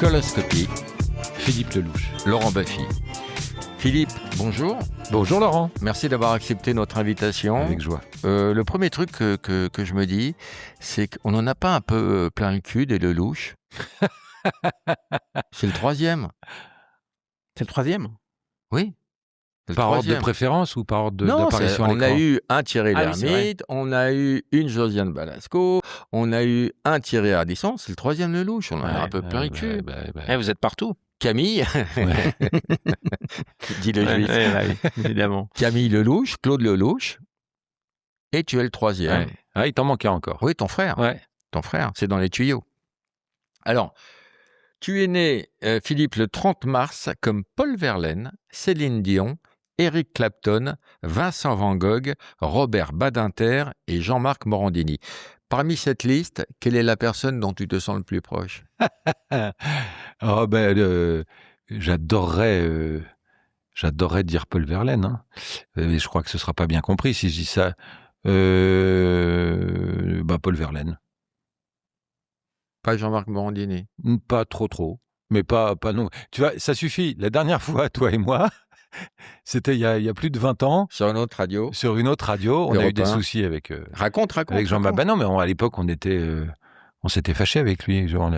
Coloscopie, Philippe Lelouch. Laurent Baffy. Philippe, bonjour. Bonjour Laurent. Merci d'avoir accepté notre invitation. Avec joie. Le premier truc que je me dis, c'est qu'on n'en a pas un peu plein le cul des Lelouch. C'est le troisième. C'est le troisième? Oui. Le Par ordre troisième. de préférence ou par ordre Non, d'apparition à on a l'écran? eu un Thierry Ah oui, c'est Lhermitte, on a eu une Josiane Balasco, on a eu un Thierry Ardisson, c'est le troisième Lelouch, on en a un peu plein le cul. Vous êtes partout. Camille, Ouais. dit le juif. Oui, évidemment. Camille Lelouch, Claude Lelouch, et tu es le troisième. Ouais. Ah, il t'en manquait encore. Oui, ton frère. Ouais. Ton frère, c'est dans les tuyaux. Alors, tu es né, Philippe, le 30 mars, comme Paul Verlaine, Céline Dion, Eric Clapton, Vincent Van Gogh, Robert Badinter et Jean-Marc Morandini. Parmi cette liste, quelle est la personne dont tu te sens le plus proche? Oh, j'adorerais dire Paul Verlaine. Hein. Je crois que ce sera pas bien compris si je dis ça. Paul Verlaine. Pas Jean-Marc Morandini. Pas trop. Mais pas non. Tu vois, ça suffit. La dernière fois, toi et moi, c'était il y a plus de 20 ans. Sur une autre radio. Sur une autre radio, on a eu Europe des 1. soucis avec Raconte. Jean-Marc. raconte. Bah non, mais à l'époque, on s'était fâché avec lui. Genre,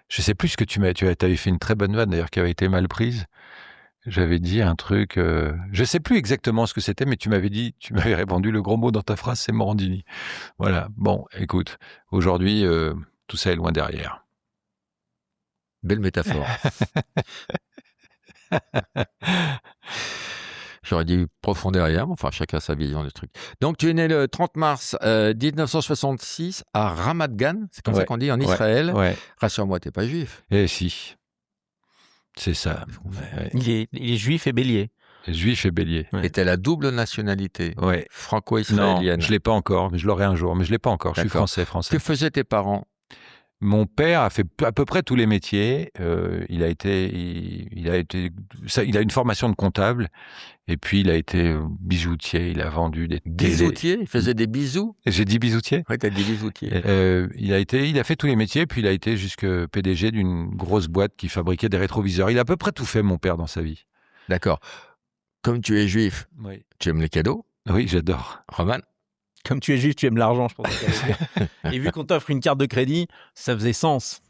je sais plus ce que tu avais fait une très bonne vanne d'ailleurs qui avait été mal prise. J'avais dit un truc, je sais plus exactement ce que c'était, mais tu m'avais répondu le gros mot dans ta phrase, c'est Morandini. Voilà. Bon, écoute, aujourd'hui, tout ça est loin derrière. Belle métaphore. J'aurais dit profond derrière, mais enfin, chacun a sa vision du truc. Donc, tu es né le 30 mars 1966 à Ramat Gan, c'est comme ça qu'on dit, en Israël. Ouais. Rassure-moi, t'es pas juif. Eh si. C'est ça. Ouais. Il est juif et bélier. Juif et bélier. Ouais. Et t'as la double nationalité, Ouais. Non, franco-israélienne. je l'ai pas encore, mais je l'aurai un jour. Mais je l'ai pas encore. Je suis D'accord. français. Que faisaient tes parents? Mon père a fait à peu près tous les métiers. Il a une formation de comptable et puis il a été bijoutier. Il a vendu des Bijoutier? Il faisait des bisous? J'ai dit bijoutier. Oui, t'as dit bijoutier. Il a fait tous les métiers, puis il a été jusque PDG d'une grosse boîte qui fabriquait des rétroviseurs. Il a à peu près tout fait, mon père, dans sa vie. D'accord. Comme tu es juif, Oui, tu aimes les cadeaux? j'adore. Roman? Comme tu es juif, tu aimes l'argent, je pense. Et vu qu'on t'offre une carte de crédit, ça faisait sens.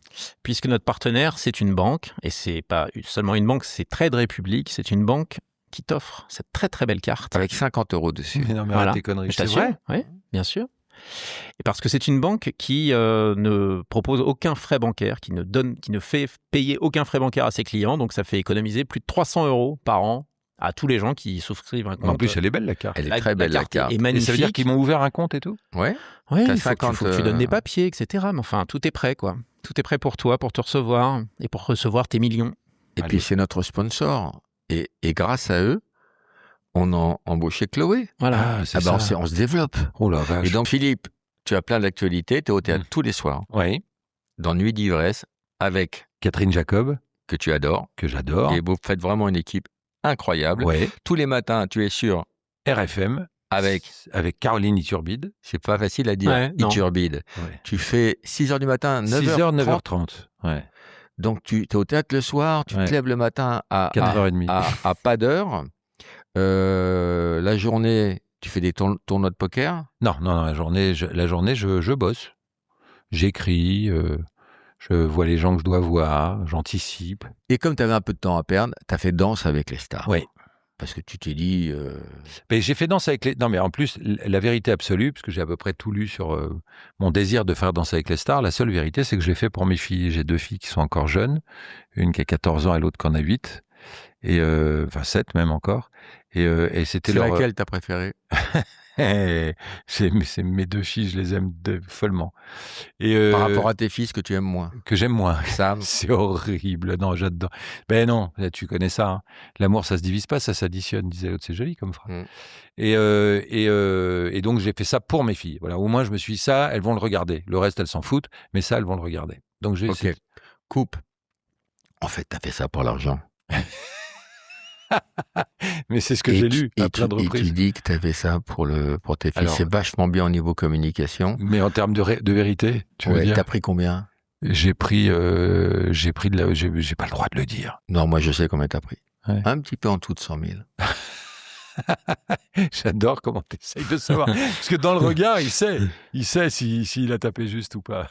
Puisque notre partenaire, c'est une banque, et c'est pas seulement une banque, c'est Trade Republic, c'est une banque qui t'offre cette très très belle carte. Avec 50 € dessus. Mais non, mais Voilà. arrête tes conneries. Je C'est t'assure, vrai. oui, bien sûr. Et parce que c'est une banque qui ne propose aucun frais bancaire, qui ne fait payer aucun frais bancaire à ses clients, donc ça fait économiser plus de 300 € par an à tous les gens qui souscrivent un compte. En plus, elle est belle, la carte. Elle est très belle, la carte. est Et magnifique. ça veut dire qu'ils m'ont ouvert un compte et tout? Ouais. Oui, T'as il faut 50, que tu donnes des papiers, etc. Mais enfin, tout est prêt, quoi. Tout est prêt pour toi, pour te recevoir et pour recevoir tes millions. Et Allez. puis, c'est notre sponsor. Et grâce à eux, on a embauché Chloé. Voilà. Ah, c'est Ah ben, ça. on se développe. Oh la vache. Et donc, Philippe, tu as plein d'actualités. Tu es au théâtre tous les soirs, Oui. dans Nuit d'ivresse, avec, Catherine Jacob, que tu adores. que j'adore. Et vous faites vraiment une équipe incroyable. Ouais. Tous les matins, tu es sur RFM. avec, Avec Caroline Iturbide. c'est pas facile à dire, Ouais, non. Iturbide. Ouais. Tu fais 6h du matin, 9h30. 6h, 9h30. Ouais. Donc, tu es au théâtre le soir, tu Ouais. te lèves le matin à 4h30. à pas d'heure. La journée, tu fais des tournois de poker. Non, la journée, je bosse. J'écris, je vois les gens que je dois voir, j'anticipe. Et comme tu avais un peu de temps à perdre, tu as fait Danse avec les stars. Oui. Parce que tu t'es dit... Mais j'ai fait Danse avec les... Non, mais en plus, la vérité absolue, parce que j'ai à peu près tout lu sur mon désir de faire Danse avec les stars, la seule vérité, c'est que je l'ai fait pour mes filles. J'ai 2 filles qui sont encore jeunes, une qui a 14 ans et l'autre qui en a 8, et, enfin 7 même encore. Et c'était c'est leur... laquelle t'as préférée? c'est mes 2 filles, je les aime follement. Et, Par rapport à tes fils que tu aimes moins. que j'aime moins. Sam. C'est horrible. Non, j'adore. Ben non, là, tu connais ça. Hein. L'amour, ça se divise pas, ça s'additionne, disait l'autre. C'est joli comme phrase. Et donc, j'ai fait ça pour mes filles. Voilà, au moins, je me suis dit, ça, elles vont le regarder. Le reste, elles s'en foutent, mais ça, elles vont le regarder. Donc, j'ai Ok. Coupe. En fait, t'as fait ça pour l'argent. Mais c'est ce que j'ai lu à plein de Et tu reprises. dis que tu avais ça pour tes fils. Alors, c'est vachement bien au niveau communication. Mais en termes de vérité, tu veux Ouais, dire t'as pris combien? J'ai pas le droit de le dire. Non, moi, je sais combien t'as pris. Ouais. Un petit peu en dessous de 100 000. J'adore comment tu essayes de savoir. Parce que dans le regard, il sait s'il a tapé juste ou pas.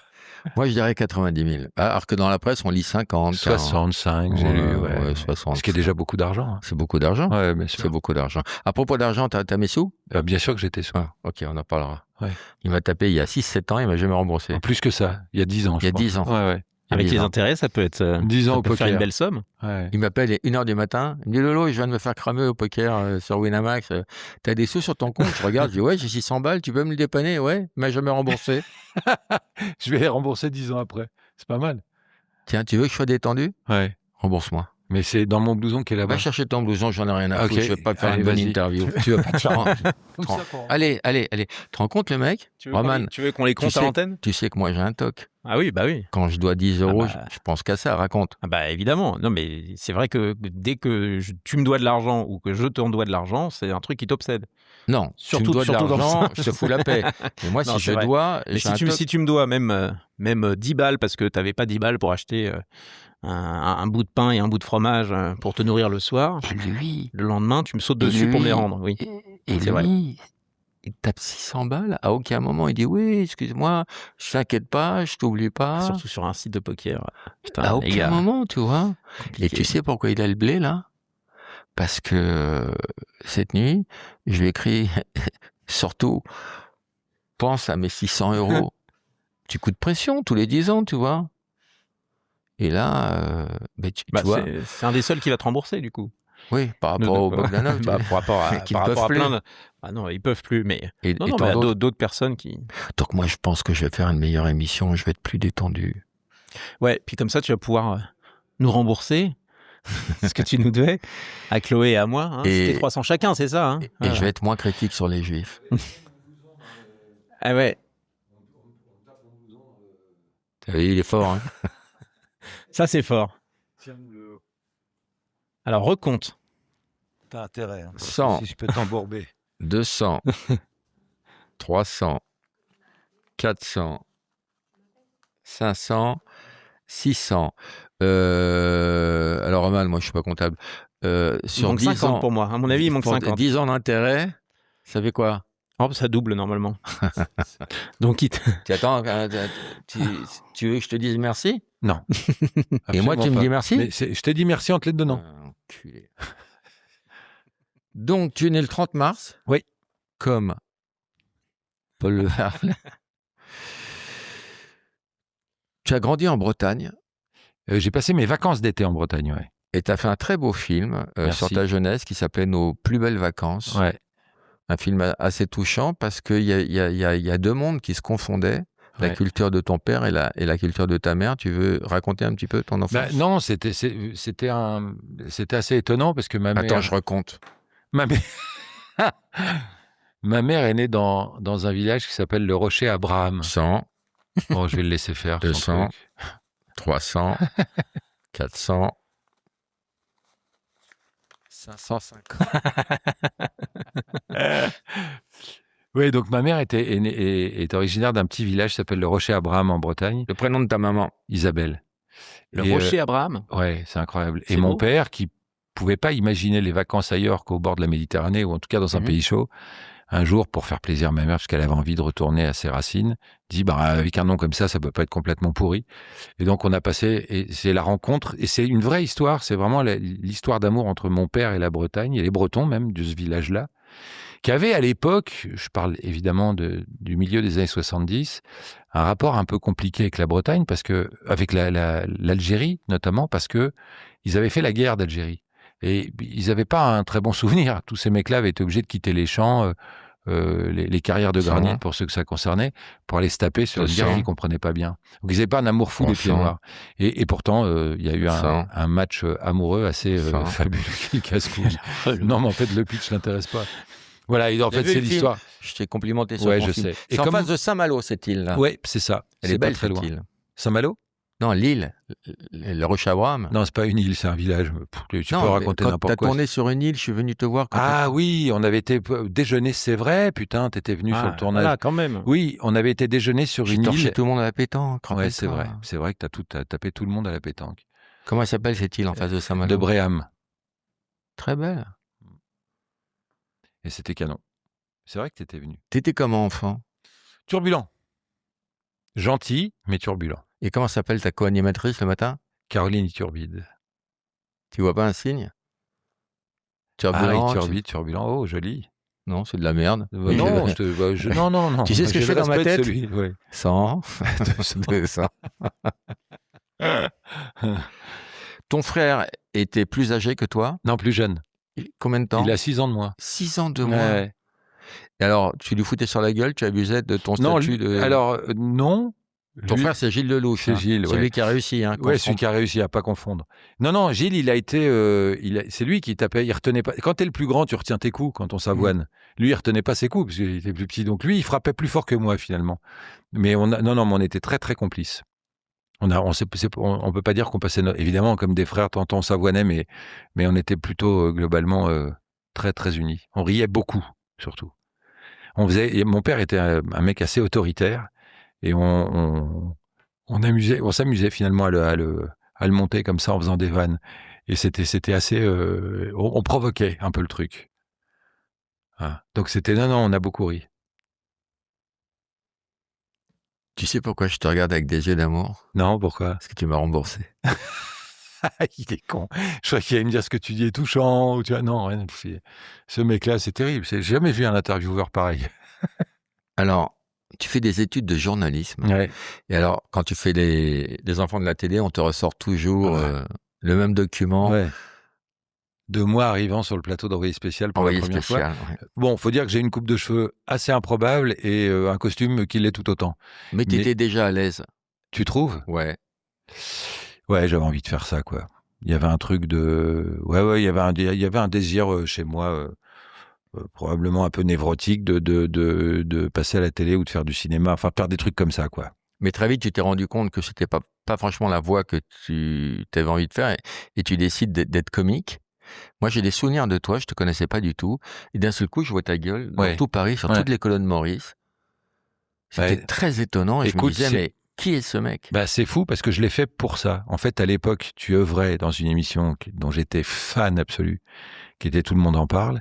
Moi, je dirais 90 000. Alors que dans la presse, on lit 50, 40. 65, j'ai lu. Ouais, 60. Ce qui est déjà beaucoup d'argent. Hein. C'est beaucoup d'argent. Ouais, bien sûr. C'est beaucoup d'argent. À propos d'argent, t'as mes sous? Bien sûr que j'étais sous. Ah, ok, on en parlera. Ouais. Il m'a tapé il y a 6-7 ans, il m'a jamais remboursé. En plus que ça, il y a 10 ans. Il y a 10 ans. Ouais. Avec 10 les ans. intérêts, ça peut être 10 ans ça au peut faire poker. une belle somme. Ouais. Il m'appelle à 1h du matin. Il me dit Lolo, je viens de me faire cramer au poker sur Winamax. T'as des sous sur ton compte? Je regarde, je dis ouais, j'ai 600 balles, tu peux me le dépanner? Ouais, il m'a jamais remboursé. Je vais les rembourser 10 ans après. C'est pas mal. Tiens, tu veux que je sois détendu? Ouais. Rembourse-moi. Mais c'est dans mon blouson qui est là-bas. Va chercher ton blouson, j'en ai rien à Ok. foutre. Je vais pas te faire Allez, une bonne vas-y. interview. Tu vas pas te faire. Comme ça, pour- Allez. Tu te rends compte, le mec? Roman, Tu veux qu'on les compte tu à sais- l'antenne? tu sais que moi j'ai un toc. Ah oui, bah oui. Quand je dois 10 euros, Ah bah. je pense qu'à ça, raconte. Ah bah évidemment. Non mais c'est vrai que dès que tu me dois de l'argent ou que je t'en dois de l'argent, c'est un truc qui t'obsède. Non, Surtout- tu me dois surtout de dans le l'argent, sens. je te fous la paix. Mais moi, Non, si c'est je vrai. dois, Mais j'ai un si toc. tu me dois même 10 balles parce que t'avais pas 10 balles pour acheter un bout de pain et un bout de fromage pour te nourrir le soir, Et lui, le lendemain tu me sautes dessus pour me les rendre. Oui. et C'est vrai. lui, il tape 600 balles. À aucun moment, il dit oui, excuse-moi, je t'inquiète pas, je t'oublie pas. Surtout sur un site de poker. Putain, À les aucun gars, moment, tu vois. compliqué. Et tu sais pourquoi il a le blé, là? Parce que cette nuit, je lui ai écrit, surtout, pense à mes 600 euros. Petit coup de pression, tous les 10 ans, tu vois. Et là, tu Bah, vois, c'est un des seuls qui va te rembourser du coup. oui, par rapport au Bogdanov, tu Bah, vois. par rapport à, Qu'ils par peuvent rapport à plus. plein de... Ah non, ils peuvent plus, mais... Et, Non, et non, tant mais d'autres. d'autres personnes qui... Donc moi, je pense que je vais faire une meilleure émission, je vais être plus détendu. Ouais, puis comme ça, tu vas pouvoir nous rembourser ce que tu nous devais à Chloé et à moi. Hein. Et- C'était 300 chacun, c'est ça. Hein. Et Voilà. je vais être moins critique sur les juifs. Ah ouais, T'as vu, il est fort, hein. ça c'est fort. Alors, recompte. T'as intérêt. Hein, 100. Si je peux t'embourber. 200, 300, 400, 500, 600. Alors, Roman, moi, je suis pas comptable. Il Sur manque 10 50 ans, pour moi. À mon avis, il manque pour 50. 10 ans d'intérêt, ça fait quoi? Oh, ça double normalement. Donc, Tu attends, tu veux que je te dise merci? Non. Et moi, tu me dis merci? Mais je t'ai dit merci en te les donnant. Enculé. Donc, tu es né le 30 mars? Oui. Comme Paul Le Verlaine. Tu as grandi en Bretagne J'ai passé mes vacances d'été en Bretagne, ouais. et tu as fait un très beau film Merci. sur ta jeunesse qui s'appelait Nos plus belles vacances. Ouais. Un film assez touchant parce qu'il y a deux mondes qui se confondaient. La Ouais. culture de ton père et la culture de ta mère. Tu veux raconter un petit peu ton enfance? Bah, non, c'était assez étonnant parce que ma mère... Attends, je recompte. Ma mère... ma mère est née dans un village qui s'appelle le Rocher Abraham. 100, Bon, je vais le laisser faire. son 200. truc. 300, 400, 550. Oui, donc ma mère est originaire d'un petit village qui s'appelle le Rocher Abraham en Bretagne. Le prénom de ta maman? Isabelle. le Et, rocher Abraham. Ouais, c'est incroyable. C'est Et mon beau. père, qui pouvait pas imaginer les vacances ailleurs qu'au bord de la Méditerranée, ou en tout cas dans un Mhm. pays chaud, un jour, pour faire plaisir à ma mère, parce qu'elle avait envie de retourner à ses racines, dit, bah, avec un nom comme ça peut pas être complètement pourri. Et donc, on a passé, et c'est la rencontre, et c'est une vraie histoire, c'est vraiment l'histoire d'amour entre mon père et la Bretagne, et les Bretons même, de ce village-là, qui avait à l'époque, je parle évidemment du milieu des années 70, un rapport un peu compliqué avec la Bretagne, parce que, avec l'Algérie, notamment, parce que ils avaient fait la guerre d'Algérie. Et ils n'avaient pas un très bon souvenir. Tous ces mecs-là avaient été obligés de quitter les champs, les carrières de Ça granit, va. pour ceux que ça concernait, pour aller se taper sur une Ça guerre sent. qu'ils ne comprenaient pas bien. Donc ils n'avaient pas un amour fou des pieds Ça. noirs. Et pourtant, il y a eu Ça. un match amoureux assez Ça. fabuleux qui casse-couille. Non, mais en fait, le pitch l'intéresse pas. Voilà, et en J'ai fait, vu c'est le film. l'histoire. Je t'ai complimenté sur Ouais, ton je film. sais. Et C'est en comme- face de Saint-Malo, cette île-là. Ouais, c'est ça. Elle C'est est pas belle, très cette loin. île. Saint-Malo ? Non, l'île, le Roche Abraham. Non, c'est pas une île, c'est un village. Tu peux raconter n'importe quoi. Quand t'as tourné sur une île, je suis venu te voir. Oui, on avait été déjeuner, c'est vrai. Putain, t'étais venu sur le tournage. Voilà, quand même. Oui, on avait été déjeuner sur une île. J'ai torché tout le monde à la pétanque. Ouais, c'est vrai. C'est vrai que t'as tapé tout le monde à la pétanque. Comment elle s'appelle cette île en face de Saint-Malo? De Bréham. Très belle. Et c'était canon. C'est vrai que t'étais venu. T'étais comment enfant? Turbulent. Gentil, mais turbulent. Et comment s'appelle ta co-animatrice le matin? Caroline Iturbide. Tu vois pas un signe? Turbulent. Turbulent. Oh, joli. Non, c'est de la merde. Non, non. Tu sais ce que je fais dans ma tête? 100, 200. Ton frère était plus âgé que toi? Non, plus jeune. Combien de temps? Il a 6 ans de moins. 6 ans de moins. Ouais. Et alors, tu lui foutais sur la gueule, tu abusais de ton statut de... Alors, non. Ton frère, c'est Gilles Lelouch. C'est Gilles, celui qui a réussi. Oui, celui qui a réussi à pas confondre. Non, Gilles, il a été... c'est lui qui tapait, il retenait pas... Quand t'es le plus grand, tu retiens tes coups quand on s'avoine. Lui, il retenait pas ses coups, parce qu'il était plus petit. Donc lui, il frappait plus fort que moi, finalement. Mais on était très, très complices. On peut pas dire qu'on passait... Évidemment, comme des frères, tantôt on s'avoinait, mais on était plutôt, globalement, très, très unis. On riait beaucoup, surtout. Mon père était un mec assez autoritaire, et on s'amusait finalement à le monter comme ça en faisant des vannes. Et c'était assez... on provoquait un peu le truc. Ah. Donc c'était... Non, on a beaucoup ri. Tu sais pourquoi je te regarde avec des yeux d'amour? Non, pourquoi? Parce que tu m'as remboursé. Il est con. Je crois qu'il allait me dire ce que tu dis est touchant. Ou non, rien. Ce mec-là, c'est terrible. J'ai jamais vu un intervieweur pareil. Alors, tu fais des études de journalisme. Ouais. Et alors, quand tu fais des enfants de la télé, on te ressort toujours le même document. Ouais. De moi arrivant sur le plateau d'envoyé spécial pour la première fois. Ouais. Bon, faut dire que j'ai une coupe de cheveux assez improbable et un costume qui l'est tout autant. Mais tu étais déjà à l'aise. Tu trouves? Ouais. Ouais, j'avais envie de faire ça, quoi. Il y avait un truc de... Ouais, il y avait un désir chez moi... probablement un peu névrotique de passer à la télé ou de faire du cinéma, enfin faire des trucs comme ça, quoi. Mais très vite, tu t'es rendu compte que c'était pas franchement la voie que tu avais envie de faire et tu décides d'être comique. Moi, j'ai des souvenirs de toi, je te connaissais pas du tout. Et d'un seul coup, je vois ta gueule dans tout Paris, sur toutes les colonnes Maurice. C'était très étonnant et je me disais, mais qui est ce mec? C'est fou parce que je l'ai fait pour ça. En fait, à l'époque, tu œuvrais dans une émission dont j'étais fan absolu, qui était Tout le monde en parle.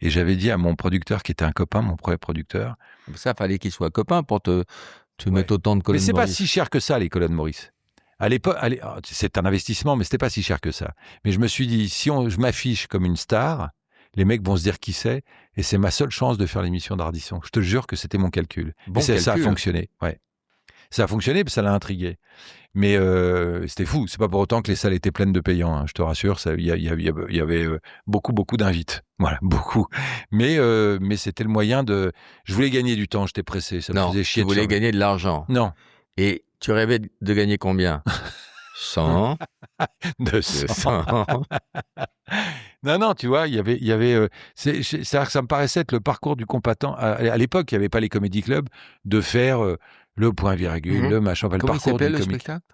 Et j'avais dit à mon producteur, qui était un copain, mon premier producteur... Ça, fallait qu'il soit copain pour te mettre autant de colonnes Maurice. Mais c'est pas si cher que ça, les colonnes Maurice. À l'époque, c'est un investissement, mais c'était pas si cher que ça. Mais je me suis dit, si je m'affiche comme une star, les mecs vont se dire qui c'est, et c'est ma seule chance de faire l'émission d'Ardisson. Je te jure que c'était mon calcul. Ça a fonctionné, ouais. Ça a fonctionné, ça l'a intrigué. Mais c'était fou. C'est pas pour autant que les salles étaient pleines de payants. Hein, je te rassure, il y avait beaucoup d'invites. Voilà, beaucoup. Mais c'était le moyen de... Je voulais gagner du temps, j'étais pressé. Ça me faisait chier. Tu voulais gagner de l'argent. Non. Et tu rêvais de gagner combien? 100 200. Non, tu vois, il y avait ça me paraissait être le parcours du combattant. À l'époque, il n'y avait pas les comédie clubs, de faire le point virgule, le machin. Comment il s'appelait le spectacle?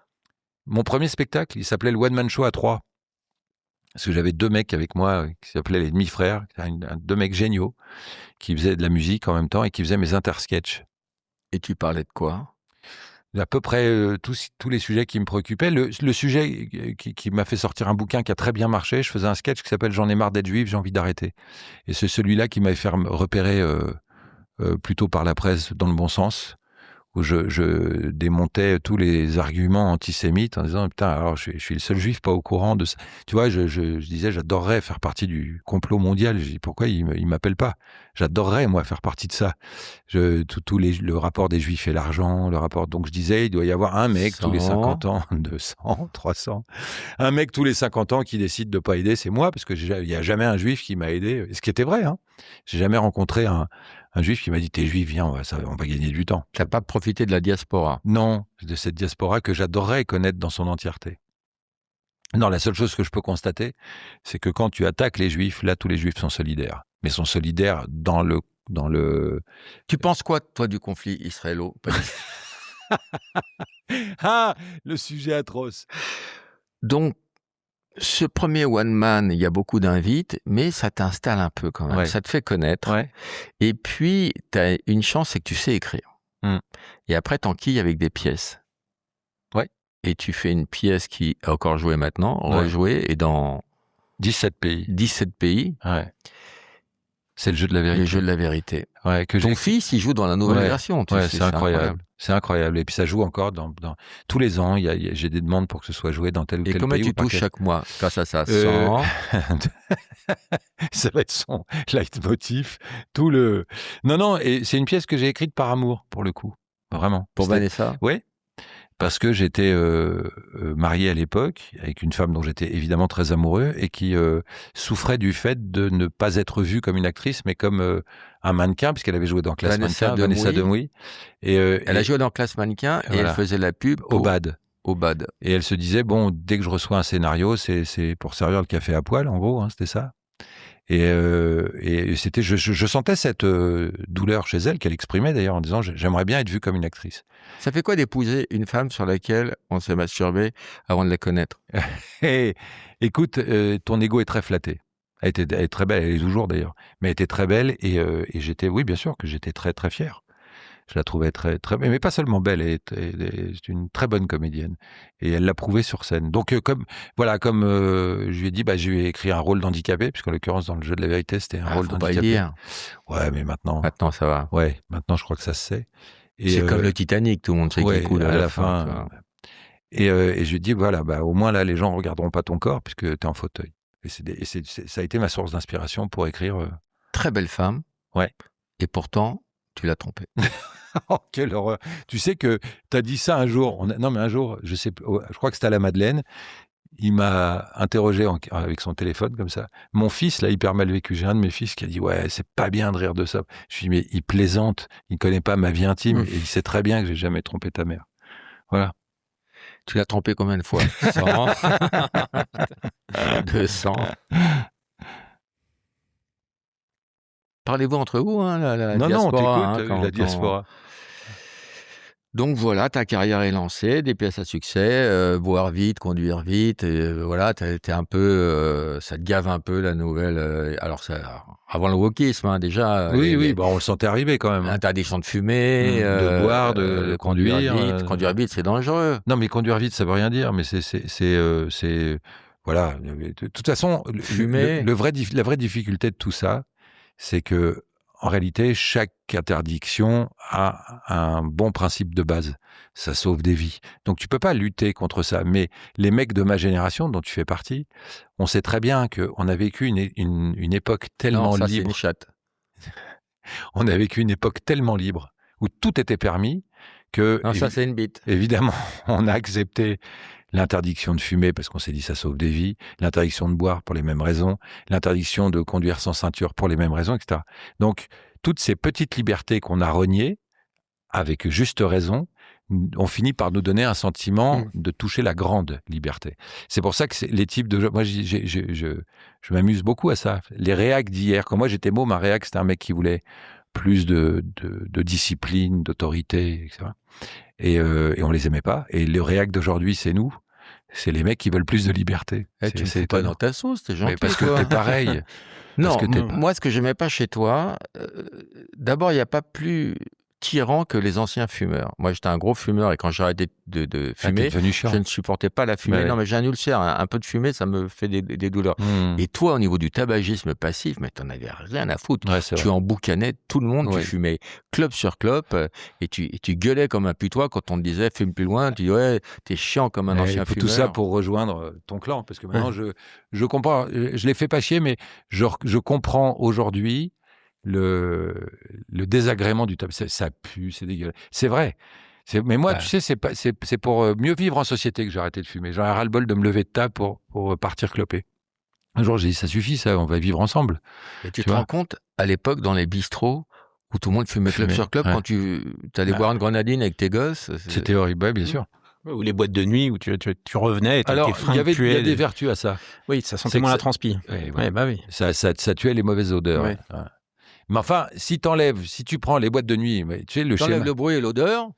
Mon premier spectacle, il s'appelait le One Man Show à 3. Parce que j'avais 2 mecs avec moi qui s'appelaient les demi-frères, 2 mecs géniaux, qui faisaient de la musique en même temps et qui faisaient mes intersketchs. Et tu parlais de quoi? À peu près tous les sujets qui me préoccupaient. Le sujet qui m'a fait sortir un bouquin qui a très bien marché, je faisais un sketch qui s'appelle « J'en ai marre d'être juif, j'ai envie d'arrêter ». Et c'est celui-là qui m'avait fait repérer plutôt par la presse dans le bon sens, où je démontais tous les arguments antisémites en disant « Putain, alors je suis le seul juif pas au courant de ça ». Tu vois, je disais « J'adorerais faire partie du complot mondial ». Je dis « Pourquoi il m'appelle pas ?» J'adorerais, moi, faire partie de ça. Le rapport des juifs et l'argent, donc je disais, il doit y avoir un mec 100. tous les 50 ans, 200, 300. Un mec tous les 50 ans qui décide de pas aider, c'est moi, parce que il y a jamais un juif qui m'a aidé. Ce qui était vrai, hein. J'ai jamais rencontré un juif qui m'a dit, t'es juif, viens, on va gagner du temps. T'as pas profité de la diaspora? Non, de cette diaspora que j'adorerais connaître dans son entièreté. Non, la seule chose que je peux constater, c'est que quand tu attaques les juifs, là, tous les juifs sont solidaires. Mais sont solidaires dans le... Tu penses quoi, toi, du conflit israélo-palestinien? Ah, le sujet atroce. Donc, ce premier one man, il y a beaucoup d'invites, mais ça t'installe un peu quand même. Ouais. Ça te fait connaître. Ouais. Et puis, tu as une chance, c'est que tu sais écrire. Et après, t'enquilles avec des pièces. Ouais. Et tu fais une pièce qui est encore jouée maintenant, Ouais. rejouée, et dans 17 pays. 17 pays, Ouais. C'est le jeu de la vérité. le jeu de la vérité. Ouais, que Ton j'ai- fils, il joue dans la nouvelle Ouais. version. Tu Ouais, sais, c'est incroyable. C'est incroyable. Et puis ça joue encore dans tous les ans. J'ai des demandes pour que ce soit joué dans tel ou Et tel combien pays. tu ou par touches quel- chaque mois grâce à ça? Euh, 100. Ça va être son leitmotiv. Non, et c'est une pièce que j'ai écrite par amour, pour le coup. Vraiment. Pour C'était- Vanessa? Oui, parce que j'étais marié à l'époque avec une femme dont j'étais évidemment très amoureux et qui souffrait du fait de ne pas être vue comme une actrice, mais comme un mannequin, puisqu'elle avait joué dans Classe Vanessa Mannequin, Vanessa Demouy. Demouy. Et, Elle a joué dans Classe Mannequin et voilà. elle faisait la pub au BAD. Au BAD. Et elle se disait, bon, dès que je reçois un scénario, c'est pour servir le café à poil, en gros, hein, c'était ça. Et c'était, je sentais cette douleur chez elle, qu'elle exprimait d'ailleurs en disant, j'aimerais bien être vue comme une actrice. Ça fait quoi d'épouser une femme sur laquelle on s'est masturbé avant de la connaître? Et écoute, ton ego est très flatté. Elle est très belle, elle est toujours d'ailleurs, mais elle était très belle et j'étais, oui, bien sûr que j'étais très très fier. Je la trouvais très très belle, mais pas seulement belle, c'est une très bonne comédienne et elle l'a prouvé sur scène. Donc comme je lui ai dit, je lui ai écrit un rôle d'handicapé, puisqu'en l'occurrence dans le jeu de la vérité c'était un rôle Faut pas le d'handicapé. dire. Ouais, mais maintenant, Ça va. ouais, maintenant je crois que ça se sait. Et C'est comme le Titanic, tout le monde sait ouais, qu'il coule à la fin. tu vois. Et je lui ai dit, voilà, au moins là, les gens ne regarderont pas ton corps puisque tu es en fauteuil. Et ça a été ma source d'inspiration pour écrire. Très belle femme. Ouais. Et pourtant, tu l'as trompée. Oh, quelle horreur. Tu sais que tu as dit ça un jour. Non, mais un jour, je crois que c'était à la Madeleine. Il m'a interrogé avec son téléphone comme ça. Mon fils, là, hyper mal vécu. J'ai un de mes fils qui a dit, ouais, c'est pas bien de rire de ça. Je lui ai dit, mais il plaisante. Il connaît pas ma vie intime. Et il sait très bien que j'ai jamais trompé ta mère. Voilà. Tu l'as trompée combien de fois? 100 200. Parlez-vous entre vous, hein, la Non, diaspora, t'écoutes, la diaspora. Donc voilà, ta carrière est lancée, des pièces à succès, boire vite, conduire vite, et voilà, t'es un peu, ça te gave un peu la nouvelle. Alors ça, avant le wokisme, hein, déjà. Oui, on le sentait arriver quand même. Interdiction de fumer, de boire, de conduire. Vite. Conduire vite, c'est dangereux. Non, mais conduire vite, ça veut rien dire. Mais c'est voilà. De toute façon, Fumer. la vraie difficulté de tout ça, c'est que en réalité, chaque interdiction a un bon principe de base. Ça sauve des vies. Donc, tu peux pas lutter contre ça. Mais les mecs de ma génération, dont tu fais partie, on sait très bien qu'on a vécu une époque tellement ça, libre. C'est une chatte. On a vécu une époque tellement libre, où tout était permis, que... Non, ça, c'est une bite. Évidemment, on a accepté l'interdiction de fumer parce qu'on s'est dit ça sauve des vies, l'interdiction de boire pour les mêmes raisons, l'interdiction de conduire sans ceinture pour les mêmes raisons, etc. Donc, toutes ces petites libertés qu'on a reniées, avec juste raison, ont fini par nous donner un sentiment de toucher la grande liberté. C'est pour ça que les types de... Moi, je m'amuse beaucoup à ça. Les réacs d'hier, quand moi j'étais môme, un réac, c'était un mec qui voulait plus de discipline, d'autorité, etc. Et on les aimait pas. Et le réac d'aujourd'hui, c'est nous. C'est les mecs qui veulent plus de liberté. Tu ne fais pas dans ta sauce, t'es gentil. Mais parce que t'es pareil. Non, moi, ce que j'aimais pas chez toi, d'abord, il n'y a pas plus tyran que les anciens fumeurs. Moi, j'étais un gros fumeur et quand j'ai arrêté de fumer, je ne supportais pas la fumée. Ouais. Non, mais j'ai un ulcère. Un peu de fumée, ça me fait des douleurs. Et toi, au niveau du tabagisme passif, mais t'en avais rien à foutre. Ouais, tu emboucanais tout le monde, tu fumais clope sur clope et tu gueulais comme un putois quand on te disait fume plus loin. Tu dis ouais, t'es chiant comme un ancien fumeur. Tout ça pour rejoindre ton clan, parce que maintenant je comprends. Je les fais pas chier, mais je comprends aujourd'hui le désagrément du tabac. Ça pue, c'est dégueulasse. C'est vrai. Mais moi, tu sais, c'est pour mieux vivre en société que j'ai arrêté de fumer. J'en ai ras-le-bol de me lever de table pour partir cloper. Un jour, j'ai dit, ça suffit, ça, on va vivre ensemble. Et tu te rends compte, à l'époque, dans les bistrots, où tout le monde fumait clope sur clope, quand tu allais boire une grenadine avec tes gosses. C'était horrible, bien sûr. Ou les boîtes de nuit où tu revenais et tes fringues il y puaient. a des vertus à ça. Oui, ça sentait moins la transpi. Oui. Ça tuait les mauvaises odeurs. Ouais. Mais enfin, si tu prends les boîtes de nuit, tu sais, le t'enlèves schéma. le bruit et l'odeur.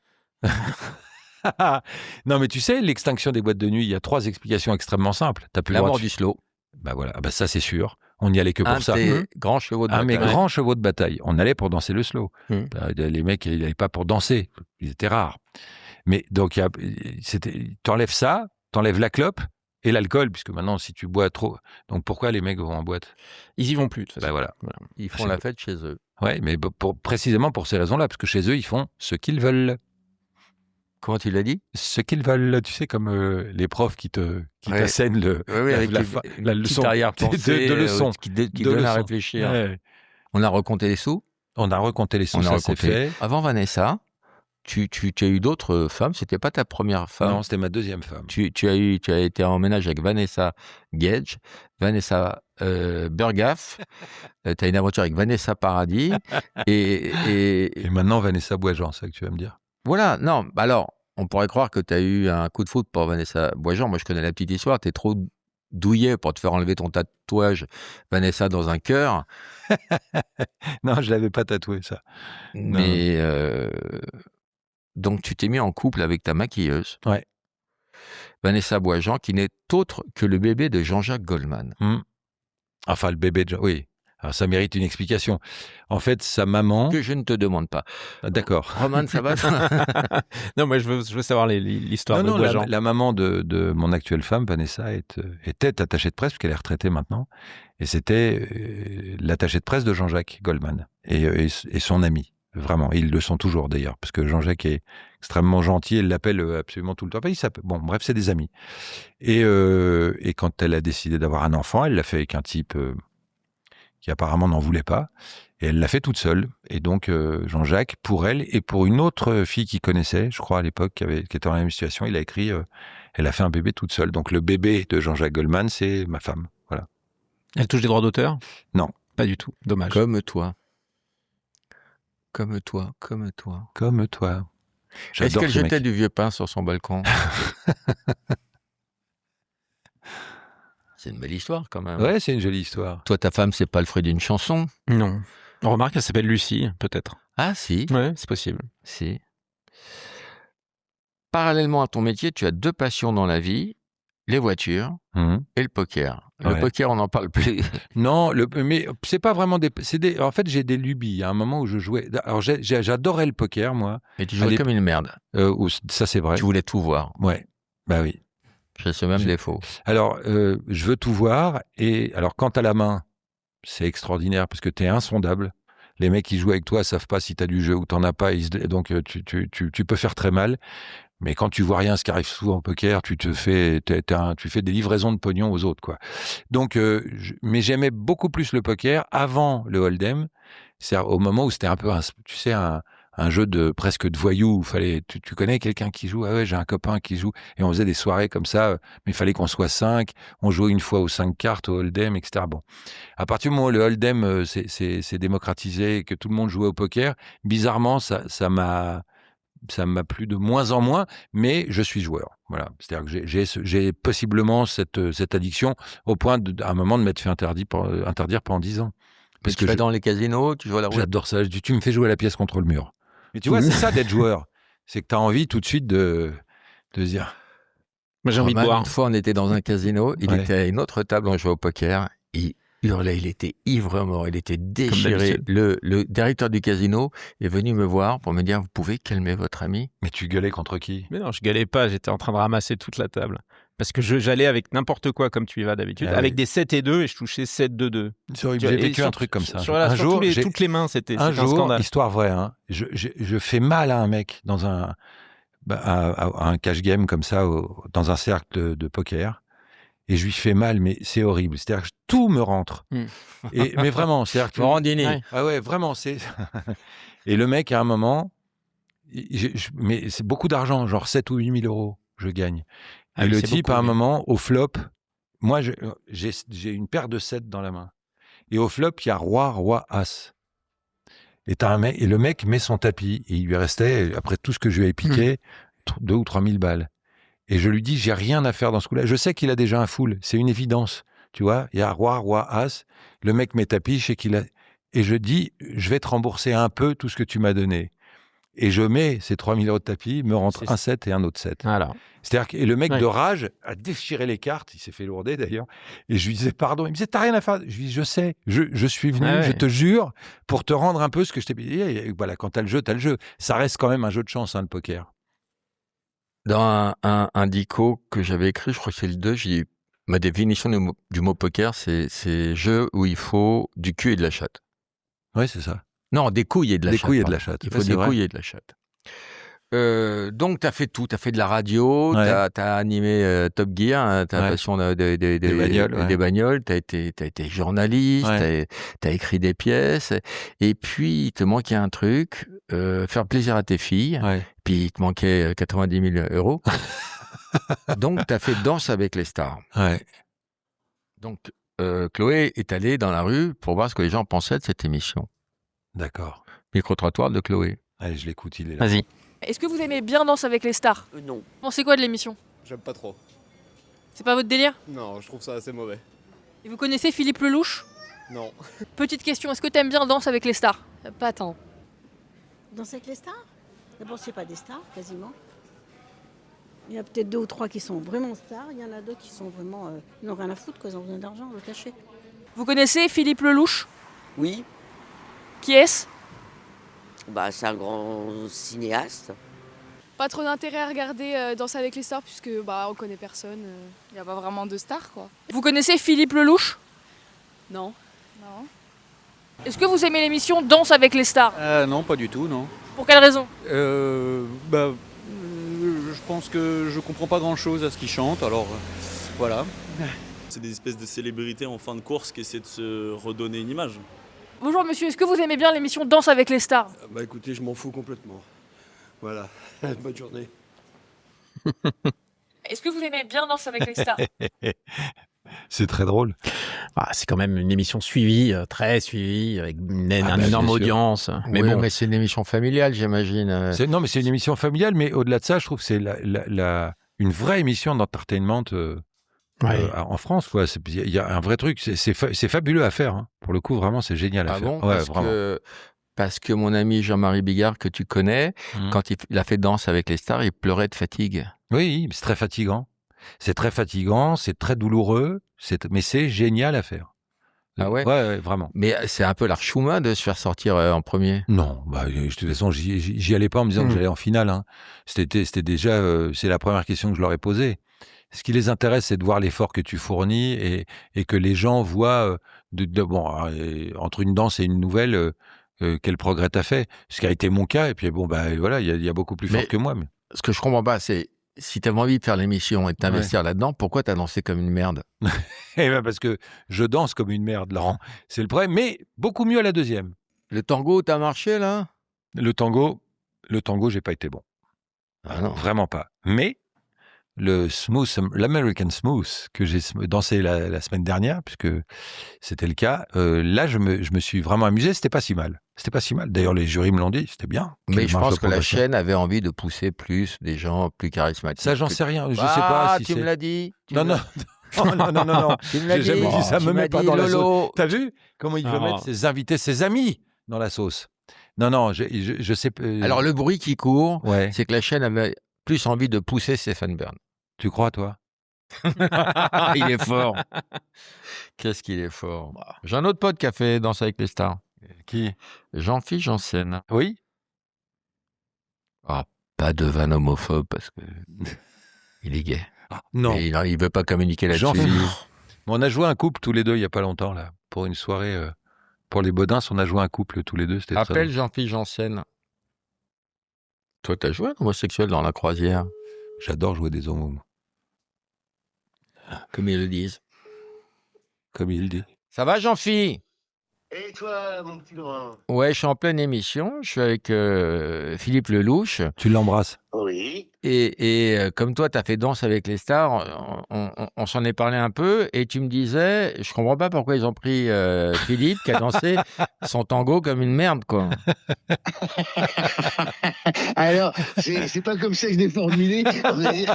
Non, mais tu sais, l'extinction des boîtes de nuit, il y a 3 explications extrêmement simples. T'as plus le La droit mort de... du slow. Bah voilà, bah ça c'est sûr. On n'y allait que Un pour ça. de tes grands chevaux de Un de mes bataille. grands chevaux de bataille. On allait pour danser le slow. Mhm. Les mecs, ils n'allaient pas pour danser. Ils étaient rares. Mais donc, t'enlèves ça, t'enlèves la clope et l'alcool, puisque maintenant, si tu bois trop... Donc, pourquoi les mecs vont en boîte? Ils y vont plus, de toute façon. Bah voilà. Ils font la fête chez eux. Ouais, mais précisément pour ces raisons-là, parce que chez eux, ils font ce qu'ils veulent. Comment tu l'as dit? Ce qu'ils veulent, tu sais, comme les profs qui t'assènent avec la leçon arrière-pensée de leçon. qui donne à réfléchir. Ouais. On a recompté les sous. On a recompté les sous, ça c'est fait. Avant Vanessa, tu as eu d'autres femmes. C'était pas ta première femme. Non, c'était ma deuxième femme. Tu as été en ménage avec Vanessa Gage, Vanessa Burgaff. Tu as une aventure avec Vanessa Paradis. Et maintenant, Vanessa Boisjean, c'est ça que tu vas me dire? Voilà, non, alors, on pourrait croire que tu as eu un coup de foudre pour Vanessa Boisjean. Moi, je connais la petite histoire. Tu es trop douillet pour te faire enlever ton tatouage Vanessa dans un cœur. Non, je l'avais pas tatoué, ça. Mais donc, tu t'es mis en couple avec ta maquilleuse. Ouais. Vanessa Boisjean, qui n'est autre que le bébé de Jean-Jacques Goldman. Enfin, le bébé de Jean... Oui. Alors, ça mérite une explication. En fait, sa maman... Que je ne te demande pas. D'accord. Roman, ça va? Non, moi, je veux savoir l'histoire de Non, Boisjean. la maman de mon actuelle femme, Vanessa, était attachée de presse, puisqu'elle est retraitée maintenant. Et c'était l'attachée de presse de Jean-Jacques Goldman et son ami. Vraiment. Et ils le sont toujours, d'ailleurs, parce que Jean-Jacques est extrêmement gentil. Elle l'appelle absolument tout le temps. Enfin, bon, bref, c'est des amis. Et quand elle a décidé d'avoir un enfant, elle l'a fait avec un type... qui apparemment n'en voulait pas, et elle l'a fait toute seule. Et donc, Jean-Jacques, pour elle, et pour une autre fille qu'il connaissait, je crois à l'époque, qui était dans la même situation, il a écrit « Elle a fait un bébé toute seule ». Donc, le bébé de Jean-Jacques Goldman, c'est ma femme. Voilà. Elle touche des droits d'auteur? Non. Pas du tout. Dommage. Comme toi. Comme toi, comme toi. Comme toi. Est-ce qu'elle jetait du vieux pain sur son balcon? C'est une belle histoire, quand même. Ouais, c'est une jolie histoire. Toi, ta femme, c'est pas le fruit d'une chanson? Non. On remarque, elle s'appelle Lucie, peut-être. Ah, si. Ouais, c'est possible. Si. Parallèlement à ton métier, tu as 2 passions dans la vie, les voitures et le poker. Le poker, on n'en parle plus. Non, mais c'est pas vraiment en fait, j'ai des lubies. À un moment où je jouais... Alors, j'adorais le poker, moi. Et tu jouais comme une merde. Ça, c'est vrai. Tu voulais tout voir. Ouais, bah oui. J'ai ce même défaut. Alors, je veux tout voir. Et alors, quand t'as la main, c'est extraordinaire parce que t'es insondable. Les mecs qui jouent avec toi savent pas si t'as du jeu ou t'en as pas. Donc, tu peux faire très mal. Mais quand tu vois rien, ce qui arrive souvent au poker, tu fais des livraisons de pognon aux autres, quoi. Donc, mais j'aimais beaucoup plus le poker avant le Hold'em. C'est au moment où c'était un peu, un jeu presque de voyou. Où tu connais quelqu'un qui joue? Ah ouais, j'ai un copain qui joue. Et on faisait des soirées comme ça, mais il fallait qu'on soit 5. On jouait une fois aux 5 cartes, au Hold'em, etc. Bon. À partir du moment où le Hold'em s'est démocratisé et que tout le monde jouait au poker, bizarrement, ça m'a plu de moins en moins, mais je suis joueur. Voilà. C'est-à-dire que j'ai possiblement cette addiction au point à un moment de m'être fait interdire pendant 10 ans. Parce que tu vas dans les casinos, tu joues à la roulette. J'adore ça. Tu me fais jouer à la pièce contre le mur. Mais tu vois, c'est ça d'être joueur. C'est que tu as envie tout de suite de se dire... Moi, j'ai envie de boire. Une fois, on était dans un casino, il était à une autre table, on jouait au poker, il hurlait, il était ivre mort, il était déchiré. Le directeur du casino est venu me voir pour me dire, vous pouvez calmer votre ami? Mais tu gueulais contre qui? Mais non, je gueulais pas, j'étais en train de ramasser toute la table. Parce que j'allais avec n'importe quoi, comme tu y vas d'habitude, avec des 7 et 2, et je touchais 7, 2, 2. C'est horrible, j'ai vécu un truc comme ça. Un jour, toutes les mains, c'était un scandale. Histoire vraie, hein, je fais mal à un mec dans un cash game comme ça, dans un cercle de poker, et je lui fais mal, mais c'est horrible. C'est-à-dire que tout me rentre. Mais vraiment, c'est-à-dire que... Morandini. Ah ouais, vraiment, c'est... Et le mec, à un moment, mais c'est beaucoup d'argent, genre 7 ou 8 000 euros, je gagne. Et le type, à un moment, au flop, moi, j'ai une paire de 7 dans la main. Et au flop, il y a roi, as. Et le mec met son tapis. Et il lui restait, après tout ce que je lui ai piqué, 2 ou 3 000 balles. Et je lui dis, j'ai rien à faire dans ce coup-là. Je sais qu'il a déjà un full. C'est une évidence. Tu vois, il y a roi, as. Le mec met tapis, je sais qu'il a... Et je dis, je vais te rembourser un peu tout ce que tu m'as donné. et je mets ces 3000 € de tapis, il me rentre C'est un ça. 7 et un autre 7. Voilà. C'est-à-dire que et le mec Ouais. de rage a déchiré les cartes, il s'est fait lourder d'ailleurs, et je lui disais pardon, il me disait t'as rien à faire. Je lui dis je sais, je suis venu, Ah ouais. je te jure, pour te rendre un peu ce que je t'ai dit. Et voilà, quand t'as le jeu, ça reste quand même un jeu de chance, le poker. Dans un dico que j'avais écrit, je crois que c'est le 2, j'ai dit ma définition du mot poker, c'est jeu où il faut du cul et de la chatte. Oui, c'est ça. Non, des couilles et de la Des chatte. couilles et de pardon. la chatte. Il Ouais, faut c'est des vrai. couilles et de la chatte. Donc, tu as fait tout. Tu as fait de la radio, Ouais. tu as animé Top Gear, hein, tu as la Ouais. passion Des bagnoles, ouais. des bagnoles, tu as été journaliste, Ouais. tu as écrit des pièces. Et puis, il te manquait un truc, faire plaisir à tes filles. Ouais. Puis, il te manquait 90 000 €. Donc, tu as fait Danse avec les stars. Ouais. Donc, Chloé est allée dans la rue pour voir ce que les gens pensaient de cette émission. D'accord. Micro-trottoir de Chloé. Allez, je l'écoute, il est là. Vas-y. Est-ce que vous aimez bien Danse avec les stars? Non, Vous pensez quoi de l'émission? j'aime pas trop. C'est pas votre délire? Non, je trouve ça assez mauvais. Et vous connaissez Philippe Lelouch? Non. Petite question, est-ce que t'aimes bien Danse avec les stars? Pas tant. Danser avec les stars? D'abord, c'est pas des stars, quasiment. Il y a peut-être 2 ou 3 qui sont vraiment stars. Il y en a d'autres qui sont vraiment... ils n'ont rien à foutre, quoi. Ils ont besoin d'argent, le cacher. Vous connaissez Philippe Lelouch? Oui, Qui est-ce? bah c'est un grand cinéaste. Pas trop d'intérêt à regarder Danser avec les stars puisque on connaît personne. Il n'y a pas vraiment de stars quoi. Vous connaissez Philippe Lelouch? Non. Non. Est-ce que vous aimez l'émission Danse avec les stars? Non, pas du tout, non. Pour quelle raison? Je pense que je comprends pas grand-chose à ce qu'ils chantent, alors voilà. C'est des espèces de célébrités en fin de course qui essaient de se redonner une image. Bonjour monsieur, est-ce que vous aimez bien l'émission Danse avec les stars? Bah écoutez, je m'en fous complètement. Voilà, bonne journée. Est-ce que vous aimez bien Danse avec les stars? C'est très drôle. Ah, c'est quand même une émission suivie, très suivie, avec une énorme bien sûr. audience. Mais Oui, bon, mais c'est une émission familiale, j'imagine. Non, mais c'est une émission familiale, mais au-delà de ça, je trouve que c'est une vraie émission d'entertainment en France. Quoi. Il y a un vrai truc, c'est fabuleux à faire. Hein. Pour le coup, vraiment, c'est génial à Ah faire. bon? Ouais, vraiment. Parce que mon ami Jean-Marie Bigard, que tu connais, quand il a fait Danse avec les stars, il pleurait de fatigue. Oui, c'est très fatigant. C'est très fatigant, c'est très douloureux, mais c'est génial à faire. Ah ouais? Ouais, vraiment. Mais c'est un peu l'archouma de se faire sortir en premier. Non, de toute façon, j'y allais pas en me disant que j'allais en finale. Hein. C'était déjà, c'est la première question que je leur ai posée. Ce qui les intéresse, c'est de voir l'effort que tu fournis et que les gens voient, entre une danse et une nouvelle, quel progrès t'as fait. Ce qui a été mon cas. Et puis voilà, il y a beaucoup plus fort que moi. Mais... Ce que je comprends pas, c'est si tu avais envie de faire l'émission et de t'investir là-dedans, pourquoi t'as dansé comme une merde? Eh ben parce que je danse comme une merde, Laurent. C'est le problème, mais beaucoup mieux à la deuxième. Le tango, t'as marché là? Le tango, j'ai pas été bon. Ah non. Vraiment pas. Mais l'American Smooth que j'ai dansé la semaine dernière, puisque c'était le cas, là je me suis vraiment amusé, c'était pas si mal. C'était pas si mal. D'ailleurs, les jurys me l'ont dit, c'était bien. Mais je pense que la chaîne avait envie de pousser plus des gens plus charismatiques. Ça, j'en sais rien. Je sais Ah, pas si tu me l'as dit. Non. Non. Tu me l'as J'ai dit. jamais dit ça, Tu me m'as met pas dit, dans la Lolo. sauce. T'as vu comment il veut mettre ses invités, ses amis dans la sauce? Non, je sais pas. Alors, le bruit qui court, Ouais. c'est que la chaîne avait plus envie de pousser Stéphane Bern. Tu crois, toi? Il est fort. Qu'est-ce qu'il est fort. J'ai un autre pote qui a fait Danse avec les stars. Qui? Jean-Philippe Janssen. Oui. Ah, pas de vanne homophobe parce que il est gay. Non. Et il veut pas communiquer là-dessus. On a joué un couple tous les deux il y a pas longtemps là pour une soirée pour les Baudins. On a joué un couple tous les deux. C'était Appelle très... Jean-Philippe Janssen. Toi, t'as joué un homosexuel dans La Croisière, J'adore jouer des homos, comme ils le disent. comme il dit. Ça va, Jean-Philippe? Et toi, mon petit Laurent? Ouais, je suis en pleine émission. Je suis avec Philippe Lelouch. Tu l'embrasses? Oui. Comme toi, tu as fait Danse avec les stars, on s'en est parlé un peu et tu me disais, je comprends pas pourquoi ils ont pris Philippe qui a dansé son tango comme une merde, quoi. Alors, c'est pas comme ça que je l'ai formulé. On va dire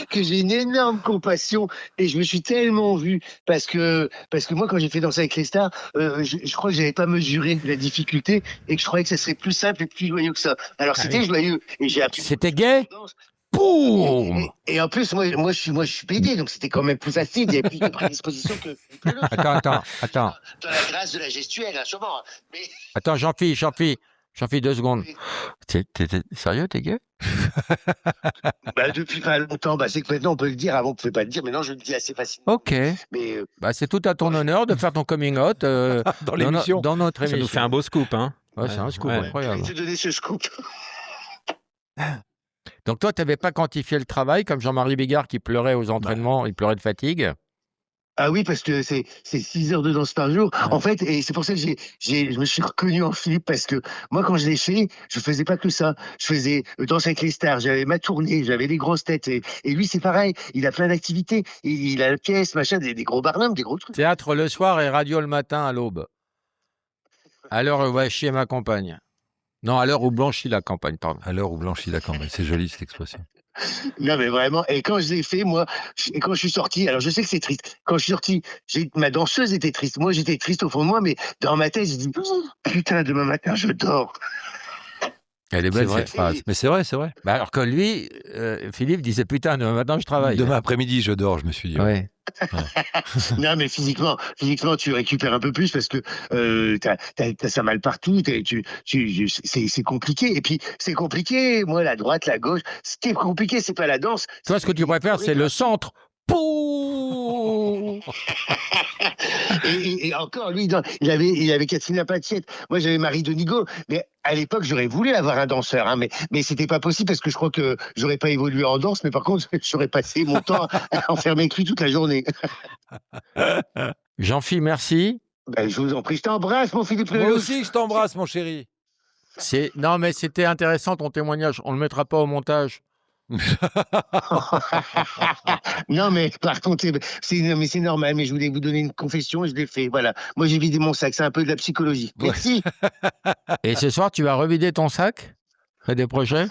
que j'ai une énorme compassion et je me suis tellement vu parce que moi, quand j'ai fait Danse avec les stars, je crois que j'avais pas mesuré la difficulté et que je croyais que ça serait plus simple et plus joyeux que ça. Alors, c'était joyeux et j'ai appris. C'était gay. Boum. Et en plus, moi, je suis pédé, donc c'était quand même plus facile. Il y avait plus de prédisposition que l'autre. Attends. Dans la grâce de la gestuelle, hein, sûrement. Mais... Attends, Jean-Philippe, 2 secondes. T'es sérieux, t'es gay? Depuis pas longtemps, c'est que maintenant on peut le dire. Avant, on ne pouvait pas le dire. Maintenant, je le dis assez facilement. Ok. Mais c'est tout à ton honneur de faire ton coming out dans l'émission. Dans notre émission. Ça nous fait un beau scoop, hein. Ouais, c'est un scoop incroyable. Je vais te donner ce scoop. Donc toi, tu n'avais pas quantifié le travail, comme Jean-Marie Bigard qui pleurait aux entraînements, il pleurait de fatigue. Ah oui, parce que c'est 6 heures de danse par jour. En fait, et c'est pour ça que je me suis reconnu en Philippe, parce que moi, quand je l'ai fait, je faisais pas que ça. Je faisais Danse avec les stars, j'avais ma tournée, j'avais les grosses têtes. Et lui, c'est pareil, il a plein d'activités. Il a la pièce, machin, des gros barnums, des gros trucs. Théâtre le soir et radio le matin à l'aube. À l'heure où va chier ma campagne. Non, à l'heure où blanchit la campagne, pardon. À l'heure où blanchit la campagne, c'est joli cette expression. Non, mais vraiment. Et quand je l'ai fait, moi, et quand je suis sorti, alors je sais que c'est triste. Quand je suis sorti, ma danseuse était triste. Moi, j'étais triste au fond de moi, mais dans ma tête, je dis putain, demain matin, je dors. Elle est belle cette phrase. Mais c'est vrai. Alors que lui, Philippe disait putain, demain matin, je travaille. Demain après-midi, je dors, je me suis dit. Ouais. Non, mais physiquement, tu récupères un peu plus parce que t'as ça mal partout. C'est compliqué. Et puis, c'est compliqué. Moi, la droite, la gauche. Ce qui est compliqué, c'est pas la danse. Toi, ce que tu préfères, c'est le centre. Pouh. et encore, lui, il avait Katrina Pachet. Moi, j'avais Marie Donigo. Mais à l'époque, j'aurais voulu avoir un danseur, hein, mais c'était pas possible parce que je crois que j'aurais pas évolué en danse. Mais par contre, j'aurais passé mon temps à enfermer avec lui toute la journée. Jean-Philippe, merci. Je vous en prie, je t'embrasse, mon Philippe. Moi aussi, je t'embrasse, mon chéri. Non, mais c'était intéressant ton témoignage. On le mettra pas au montage. Non, mais par contre, c'est normal. Mais je voulais vous donner une confession et je l'ai fait. Voilà. Moi, j'ai vidé mon sac. C'est un peu de la psychologie. Merci. Et ce soir, tu vas revider ton sac? Fais des projets?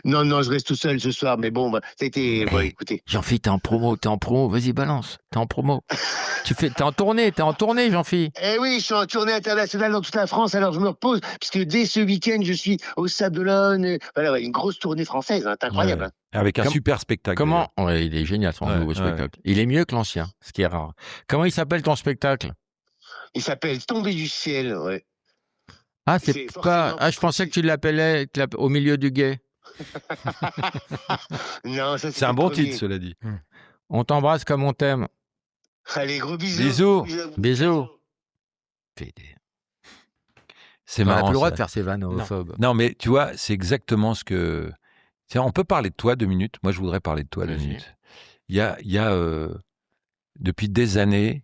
Non, je reste tout seul ce soir. Mais bon, c'était. Bon, écoutez. Jean-Philippe, t'es en promo. Vas-y, balance. T'es en promo. T'es en tournée, Jean-Philippe. Eh oui, je suis en tournée internationale dans toute la France, alors je me repose, puisque dès ce week-end, je suis au Sable d'Olonne. Voilà, une grosse tournée française, hein, c'est incroyable. Ouais. Avec un super spectacle. Il est génial, son nouveau spectacle. Il est mieux que l'ancien, ce qui est rare. Comment il s'appelle ton spectacle? Il s'appelle Tombé du ciel, ouais. Ah, c'est pas... je pensais que tu l'appelais au milieu du guet. Non, ça, c'est un bon titre, cela dit. On t'embrasse comme on t'aime. Allez, gros bisous. Bisous. C'est marrant. On n'a plus le droit de faire ces vannes homophobes. Non, mais tu vois, c'est exactement ce que... On peut parler de toi 2 minutes. Moi, je voudrais parler de toi 2 minutes. Il y a depuis des années,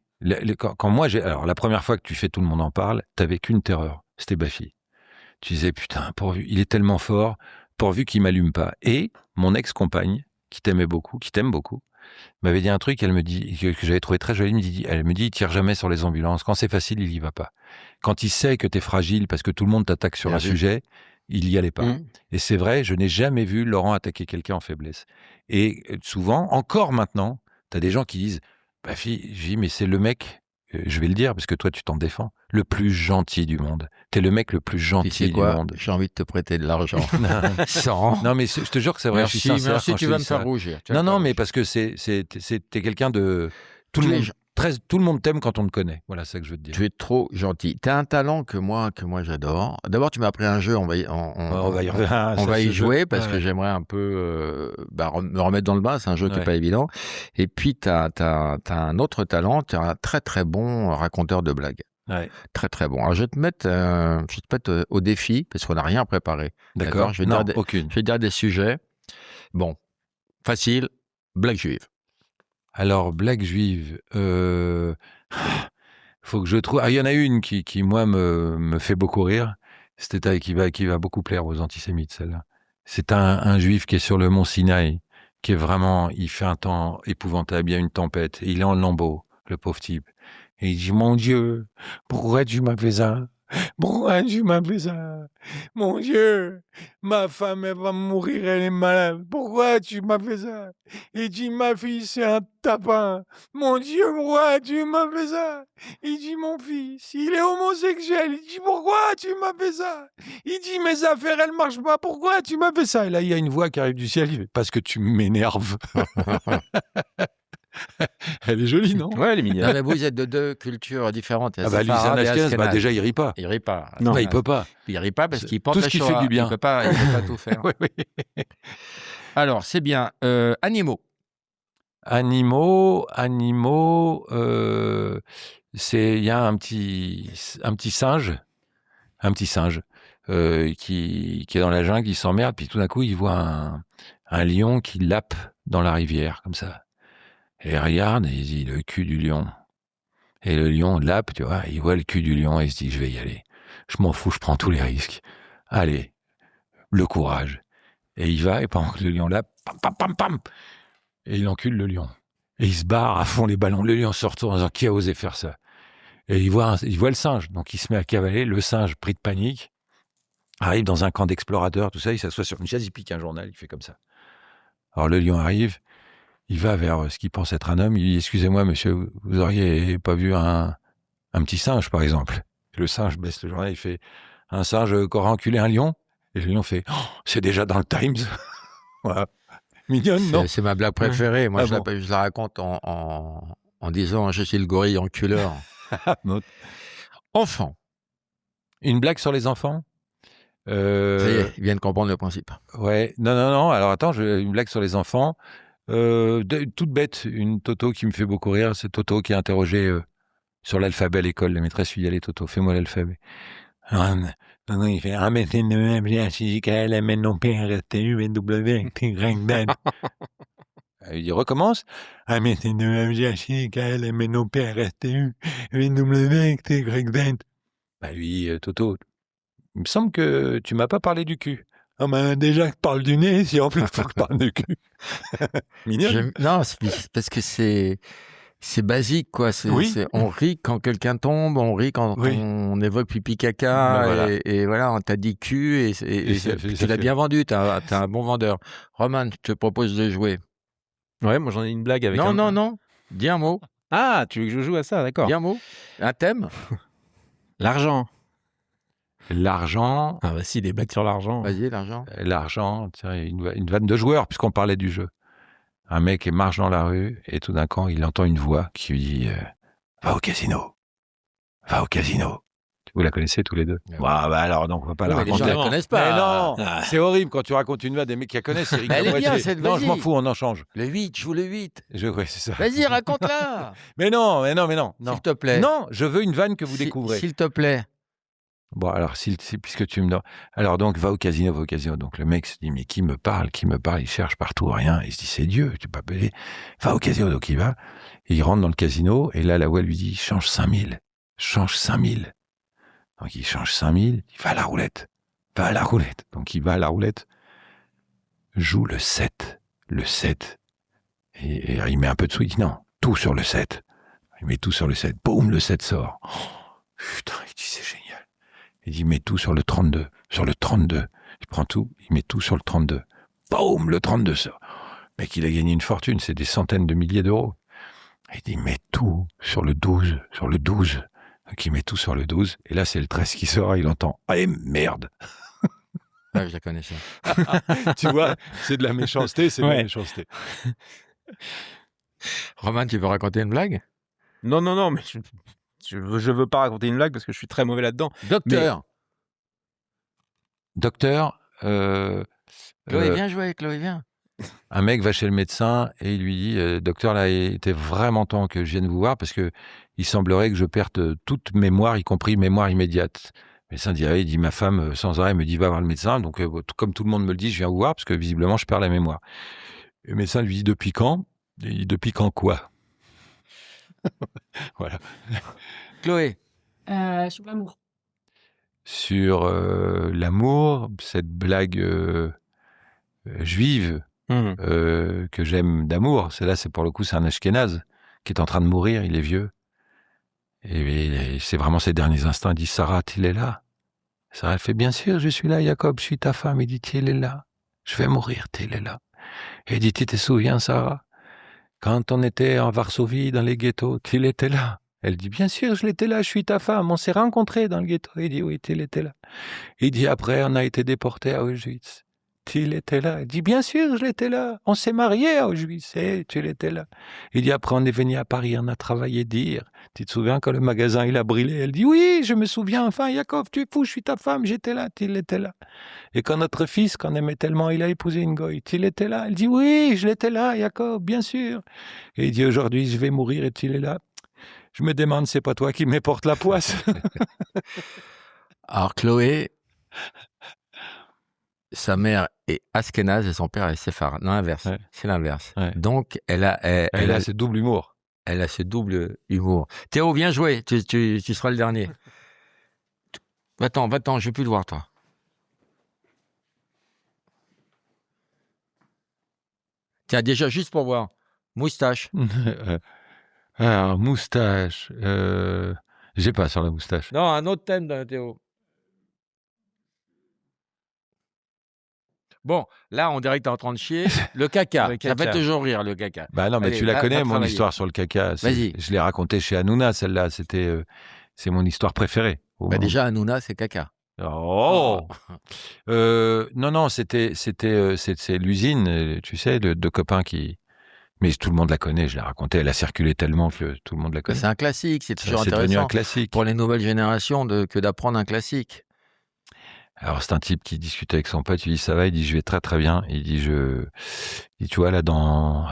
quand moi, alors la première fois que tu fais Tout le monde en parle, t'avais qu'une terreur, c'était Baffy. Tu disais, putain, pourvu, il est tellement fort, pourvu qu'il m'allume pas. Et mon ex-compagne, qui t'aime beaucoup, m'avait dit un truc, elle me dit, que j'avais trouvé très joli, elle me dit, il tire jamais sur les ambulances. Quand c'est facile, il y va pas. Quand il sait que t'es fragile parce que tout le monde t'attaque sur un sujet, il y allait pas. Et c'est vrai, je n'ai jamais vu Laurent attaquer quelqu'un en faiblesse. Et souvent, encore maintenant, t'as des gens qui disent, Baffy, mais c'est le mec, je vais le dire parce que toi tu t'en défends, le plus gentil du monde. T'es le mec le plus gentil du monde. J'ai envie de te prêter de l'argent. Non, mais je te jure que c'est vrai. Merci, je suis sincère. Merci, tu vas me faire rougir. Non, mais parce que t'es quelqu'un de... Tout le monde t'aime quand on te connaît. Voilà, c'est ça que je veux te dire. Tu es trop gentil. Tu as un talent que moi j'adore. D'abord, tu m'as appris un jeu, on va y jouer parce que j'aimerais un peu me remettre dans le bain, c'est un jeu qui n'est pas évident. Et puis, tu as un autre talent, tu es un très très bon raconteur de blagues. Ouais. Très très bon. Alors, je vais te mettre au défi parce qu'on n'a rien préparé. D'accord. Je vais dire des sujets. Bon, facile, blague juive. Alors, blague juive, faut que je trouve... il y en a une qui moi, me fait beaucoup rire. Cette détail qui va beaucoup plaire aux antisémites, celle-là. C'est un juif qui est sur le mont Sinaï, qui est vraiment, il fait un temps épouvantable, il y a une tempête, et il est en lambeaux, le pauvre type. Et il dit, mon Dieu, pourquoi tu m'as fait ça? Pourquoi tu m'as fait ça? Mon Dieu, ma femme, elle va mourir, elle est malade. Pourquoi tu m'as fait ça? Il dit, ma fille, c'est un tapin. Mon Dieu, pourquoi tu m'as fait ça? Il dit, mon fils, il est homosexuel. Il dit, pourquoi tu m'as fait ça? Il dit, mes affaires, elles marchent pas. Pourquoi tu m'as fait ça? Et là, il y a une voix qui arrive du ciel. Il fait, parce que tu m'énerves. Elle est jolie, non? Ouais, elle est mignonne. Non, mais vous êtes de deux cultures différentes. Ah bah lui, c'est un Ashkenaz, bah déjà, il rit pas. Il rit pas. Non, il peut pas. Il rit pas parce qu'il pense tout ce qui fait du bien. Il peut pas tout faire. Oui. Alors, c'est bien. Animaux. Animaux, il y a un petit singe qui est dans la jungle, il s'emmerde, puis tout d'un coup, il voit un lion qui lappe dans la rivière, comme ça. Et il regarde, et il dit, le cul du lion. Et le lion lappe, tu vois, il voit le cul du lion, et il se dit, je vais y aller. Je m'en fous, je prends tous les risques. Allez, le courage. Et il va, et pendant que le lion lappe, pam, pam, pam, pam, et il encule le lion. Et il se barre à fond les ballons. Le lion se retourne en disant, qui a osé faire ça? Et il voit le singe, donc il se met à cavaler. Le singe, pris de panique, arrive dans un camp d'explorateurs, tout ça, il s'assoit sur une chaise, il pique un journal, il fait comme ça. Alors le lion arrive, il va vers ce qu'il pense être un homme, il dit, excusez-moi monsieur, vous auriez pas vu un petit singe par exemple? Et le singe baisse le journal, il fait, un singe qui aura enculé un lion? Et le lion fait, oh, c'est déjà dans le Times. Voilà. Mignonne, non? C'est ma blague préférée. Moi, Ah je la raconte en disant, je suis le gorille enculeur. Enfant. Une blague sur les enfants? Ça y est, ils viennent comprendre le principe. Ouais, non. Alors attends, une blague sur les enfants. Toute bête, une Toto qui me fait beaucoup rire, c'est Toto qui est interrogé sur l'alphabet à l'école. La maîtresse lui dit, allez Toto, fais-moi l'alphabet. Non, il fait il dit, recommence. Bah lui, Toto, il me semble que tu m'as pas parlé du cul. Ah ben déjà que je parle du nez, si en plus il faut que je parle du cul. Mignonne. Non, c'est parce que c'est basique, quoi. On rit quand quelqu'un tombe, on rit quand on évoque pipi caca, Ben voilà. et voilà, on t'a dit cul, et tu l'as bien vendu, t'es un bon vendeur. Roman, je te propose de jouer. Ouais, moi j'en ai une blague avec Non, dis un mot. Ah, tu veux que je joue à ça, d'accord. Dis un mot, un thème. L'argent. L'argent. Ah bah si, des blagues sur l'argent. Vas-y, l'argent. L'argent, tiens, une vanne de joueur, puisqu'on parlait du jeu. Un mec marche dans la rue, et tout d'un coup, il entend une voix qui lui dit va au casino. Va au casino. Vous la connaissez tous les deux? Bah alors, donc on va pas la raconter. Les gens ne la connaissent pas. Mais non, c'est horrible quand tu racontes une vanne des mecs qui la connaissent. C'est Elle est bien, cette Non, vas-y. je m'en fous, on en change. Le 8, joue le 8. Ouais, c'est ça. Vas-y, raconte-la. Mais non. S'il te plaît. Non, je veux une vanne que vous découvrez. S'il te plaît. Bon, alors, puisque tu me donnes... Alors, donc, va au casino. Donc, le mec se dit, mais qui me parle? Il cherche partout, rien. Il se dit, c'est Dieu, tu peux pas payer. Va au casino. Donc, il va. Et il rentre dans le casino. Et là, la voix lui dit, change 5000. Donc, il change 5000. Il va à la roulette. Donc, il va à la roulette. Joue le 7. Et il met un peu de sous. Il dit, non, tout sur le 7. Il met tout sur le 7. Boum, le 7 sort. Oh, putain, il dit, c'est génial. Il dit, mets tout sur le 32. Il prend tout, il met tout sur le 32. Boum, le 32 sort. Le mec, il a gagné une fortune, c'est des centaines de milliers d'euros. Il dit, mets tout sur le 12. Donc, il met tout sur le 12. Et là, c'est le 13 qui sort, il entend, allez, merde. Ouais, je la connais ça. Tu vois, c'est de la méchanceté, de la méchanceté. Roman, tu veux raconter une blague? Non, mais je veux pas raconter une blague parce que je suis très mauvais là-dedans. Docteur. Chloé, viens jouer, Chloé, viens. Un mec va chez le médecin et il lui dit, docteur, là, il était vraiment temps que je vienne vous voir parce que il semblerait que je perde toute mémoire, y compris mémoire immédiate. Le médecin il dit, ma femme, sans arrêt, me dit, va voir le médecin. Donc, comme tout le monde me le dit, je viens vous voir parce que visiblement, je perds la mémoire. Et le médecin lui dit, depuis quand? Il dit, depuis quand quoi? Voilà. Chloé. Sur l'amour. sur l'amour, cette blague juive que j'aime d'amour. C'est pour le coup, c'est un Ashkénaze qui est en train de mourir, il est vieux. Et c'est vraiment ses derniers instants. Il dit, Sarah, il est là. Sarah, elle fait, bien sûr, je suis là, Jacob, je suis ta femme. Il dit, il est là. Je vais mourir, il est là. Et il dit, tu te souviens, Sarah, quand on était en Varsovie, dans les ghettos, il était là. Elle dit, bien sûr, je l'étais là, je suis ta femme. On s'est rencontrés dans le ghetto. Il dit, oui, il était là. Il dit, après, on a été déportés à Auschwitz. Il était là. Elle dit, bien sûr, je l'étais là. On s'est mariés à Auschwitz. Et tu l'étais là. Il dit, après, on est venu à Paris, on a travaillé dire. Tu te souviens quand le magasin, il a brûlé? Elle dit, oui, je me souviens. Enfin, Jacob, tu es fou, je suis ta femme, j'étais là. Il était là. Et quand notre fils, qu'on aimait tellement, il a épousé une goy. Il était là. Elle dit, oui, je l'étais là, Jacob, bien sûr. Et il dit, aujourd'hui, je vais mourir et il est là. Je me demande, c'est pas toi qui me porte la poisse. Alors, Chloé, sa mère est ashkénaze et son père est séfarade. Non, l'inverse. Ouais. C'est l'inverse. Ouais. Donc, elle a ce double humour. Elle a ce double humour. Théo, viens jouer. Tu seras le dernier. Va-t'en, je veux plus te voir, toi. Tiens, déjà, juste pour voir. Moustache. Alors, moustache. J'ai pas sur la moustache. Non, un autre thème, Théo. Bon, là, on dirait que t'es en train de chier. Le caca. Ça fait toujours rire, le caca. Bah non, mais Allez, tu la connais, mon travailler. histoire sur le caca. Vas-y. Je l'ai racontée chez Hanouna, celle-là. C'est mon histoire préférée. Bah déjà, Hanouna, c'est caca. Oh Non, c'est l'usine, tu sais, de deux copains qui... Mais tout le monde la connaît, je l'ai racontée. Elle a circulé tellement que tout le monde la connaît. C'est un classique, c'est toujours C'est devenu intéressant un classique. pour les nouvelles générations que d'apprendre un classique. Alors, c'est un type qui discute avec son pote, il dit, ça va? Il dit, je vais très très bien. Il dit, tu vois, là, dans,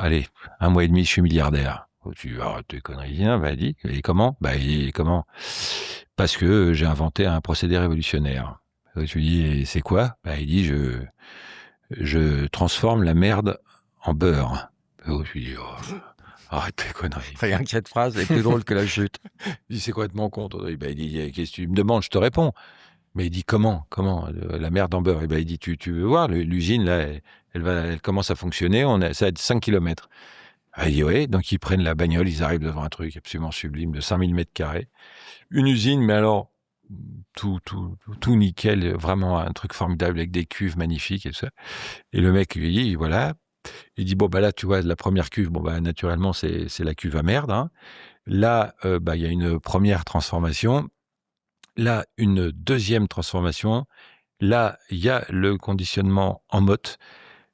1 mois et demi, je suis milliardaire. Oh, tu arrêtes tes conneries. Il dit, il dit, et comment? Comment? Parce que j'ai inventé un procédé révolutionnaire. Tu dis, et c'est quoi? Il dit, je transforme la merde en beurre. Oh, tu dis, arrête tes conneries. Rien que cette phrase est plus drôle que la chute. Il dit, c'est complètement con. Il dit, qu'est-ce que tu me demandes? Je te réponds. Mais il dit, comment la merde en beurre? Il dit, tu veux voir, l'usine, là, elle commence à fonctionner, ça va être 5 km. Il dit, ouais, donc ils prennent la bagnole, ils arrivent devant un truc absolument sublime de 5000 mètres carrés. Une usine, mais alors, tout nickel, vraiment un truc formidable avec des cuves magnifiques et tout ça. Et le mec lui dit, voilà. Il dit, bon, là, tu vois, la première cuve, naturellement, c'est la cuve à merde. Hein. Là, il y a une première transformation. Là, une deuxième transformation. Là, il y a le conditionnement en motte.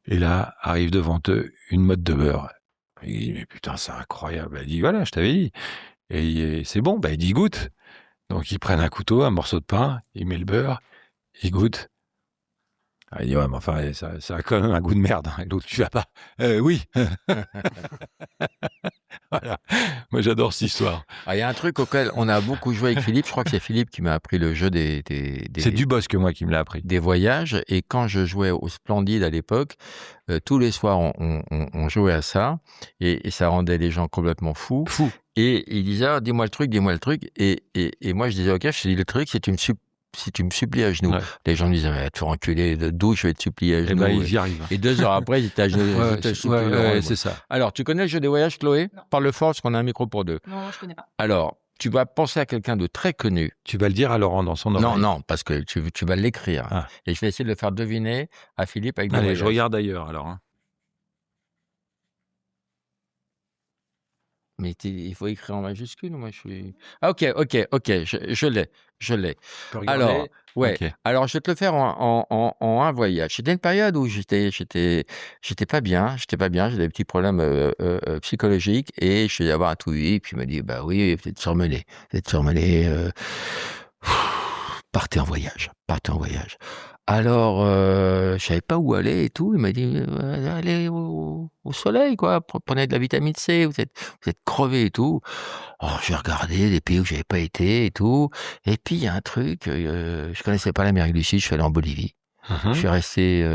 Et là, arrive devant eux une motte de beurre. Il dit, mais putain, c'est incroyable. Il dit, voilà, je t'avais dit. Et c'est bon, il dit, goûte. Donc, ils prennent un couteau, un morceau de pain, il met le beurre, il goûte. Il dit, ouais, mais enfin, ça a quand même un goût de merde. Et l'autre, tu vas pas? Oui. Voilà. Moi, j'adore cette histoire. Il y a un truc auquel on a beaucoup joué avec Philippe. Je crois que c'est Philippe qui m'a appris le jeu des C'est Dubosc, moi, qui me l'a appris. Des voyages. Et quand je jouais au Splendide à l'époque, tous les soirs, on jouait à ça. Et ça rendait les gens complètement fous. Et il disait, dis-moi le truc. Et moi, je disais, ok, je te dis le truc, si tu me supplies à genoux. Ouais. Les gens me disaient, tu vas enculer, d'où je vais te supplier à genoux. Ils y arrivent. Et 2 heures après, ils étaient à genoux. C'est ça. Alors, tu connais le jeu des voyages, Chloé? Non. Parle fort, parce qu'on a un micro pour 2. Non, je connais pas. Alors, tu vas penser à quelqu'un de très connu. Tu vas le dire à Laurent dans son oreille. Non, parce que tu vas l'écrire. Ah. Et je vais essayer de le faire deviner à Philippe avec des voyages. Je regarde ailleurs, alors. Hein. Mais il faut écrire en majuscule, moi je suis... Ah, ok, je l'ai. Alors, ouais. Okay. Alors, je vais te le faire en un voyage. C'était une période où j'étais pas bien, j'avais des petits problèmes psychologiques et je suis allé avoir un touillis, et puis il m'a dit, bah oui, vous êtes surmené, partez en voyage. Alors, je savais pas où aller et tout. Il m'a dit, allez au soleil, quoi. Prenez de la vitamine C. Vous êtes crevé et tout. Alors, j'ai regardé des pays où j'avais pas été et tout. Et puis, il y a un truc, je connaissais pas l'Amérique du Sud. Je suis allé en Bolivie. Je suis resté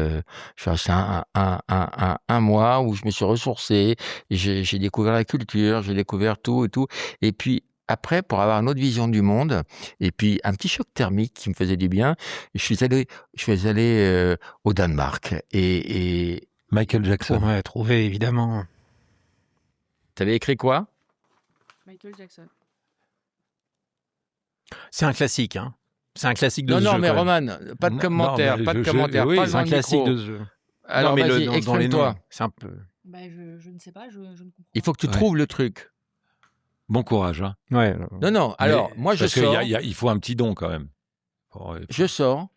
un mois où je me suis ressourcé. J'ai découvert la culture, j'ai découvert tout et tout. Et puis, après, pour avoir une autre vision du monde, et puis un petit choc thermique qui me faisait du bien, je suis allé au Danemark. Et Michael Jackson. Ouais, trouvé, évidemment. t'avais écrit quoi? Michael Jackson. C'est un classique, hein. C'est un classique de ce Non, jeu. mais quand même. Roman, pas de commentaires, mais pas de je- commentaires, oui, pas C'est dans un le classique micro. de ce jeu. Alors, non, mais vas-y, dans les exprime-toi. noms, c'est un peu. Bah, je ne sais pas, je ne comprends Il faut que tu Ouais. trouves le truc. Bon courage. Hein. Ouais. Non, alors, moi, je Parce qu'il sors. il faut un petit don quand même. Je sors.